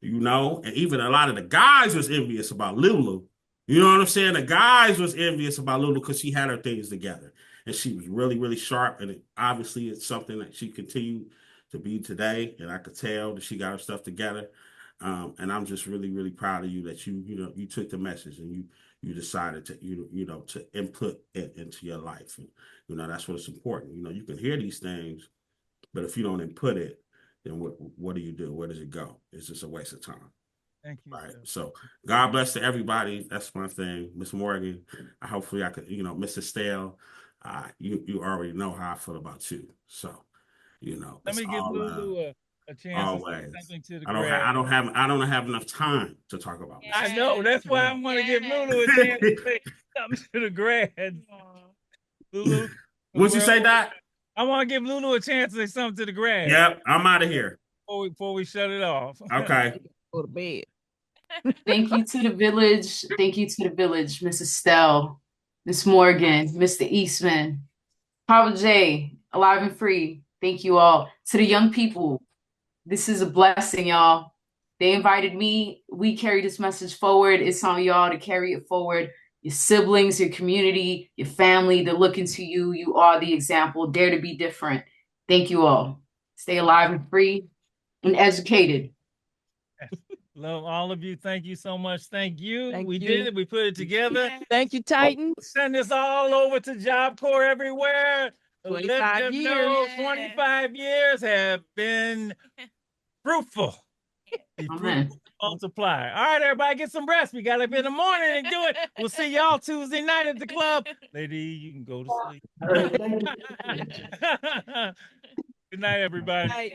and even a lot of the guys was envious about Lulu. You know what I'm saying? The guys was envious about Lulu because she had her things together. And she was really, really sharp. And obviously it's something that she continued to be today. And I could tell that she got her stuff together. And I'm just really, really proud of you that you took the message and you decided to, to input it into your life. And, that's what's important. You can hear these things, but if you don't input it, then what do you do? Where does it go? It's just a waste of time. Thank you. Right. So God bless to everybody. That's my thing. Miss Morgan, hopefully I could, Mr. Stale, you already know how I feel about you. So, let me give Lulu a chance always. To say something to the I don't have enough time to talk about this. I know. That's why I'm going to give Lulu a chance to say something to the grads. Lulu. What'd you say, Doc? I want to give Lulu a chance to say something to the grads. Yep, I'm out of here. Before we shut it off. Okay. Go to bed. Thank you to the village. Thank you to the village, Mrs. Stell, Miss Morgan, Mr. Eastman, Papa J, Alive and Free. Thank you all. To the young people, this is a blessing, y'all. They invited me. We carry this message forward. It's on y'all to carry it forward. Your siblings, your community, your family, they're looking to you. You are the example. Dare to be different. Thank you all. Stay alive and free and educated. Love all of you. Thank you so much. Thank you. Did it. We put it together. Thank you, Titans. Send this all over to Job Corps everywhere. 25 years. Know 25 years have been fruitful. Multiply. All right, everybody, get some rest. We got up in the morning and do it. We'll see y'all Tuesday night at the club. Lady, you can go to sleep. Good night, everybody.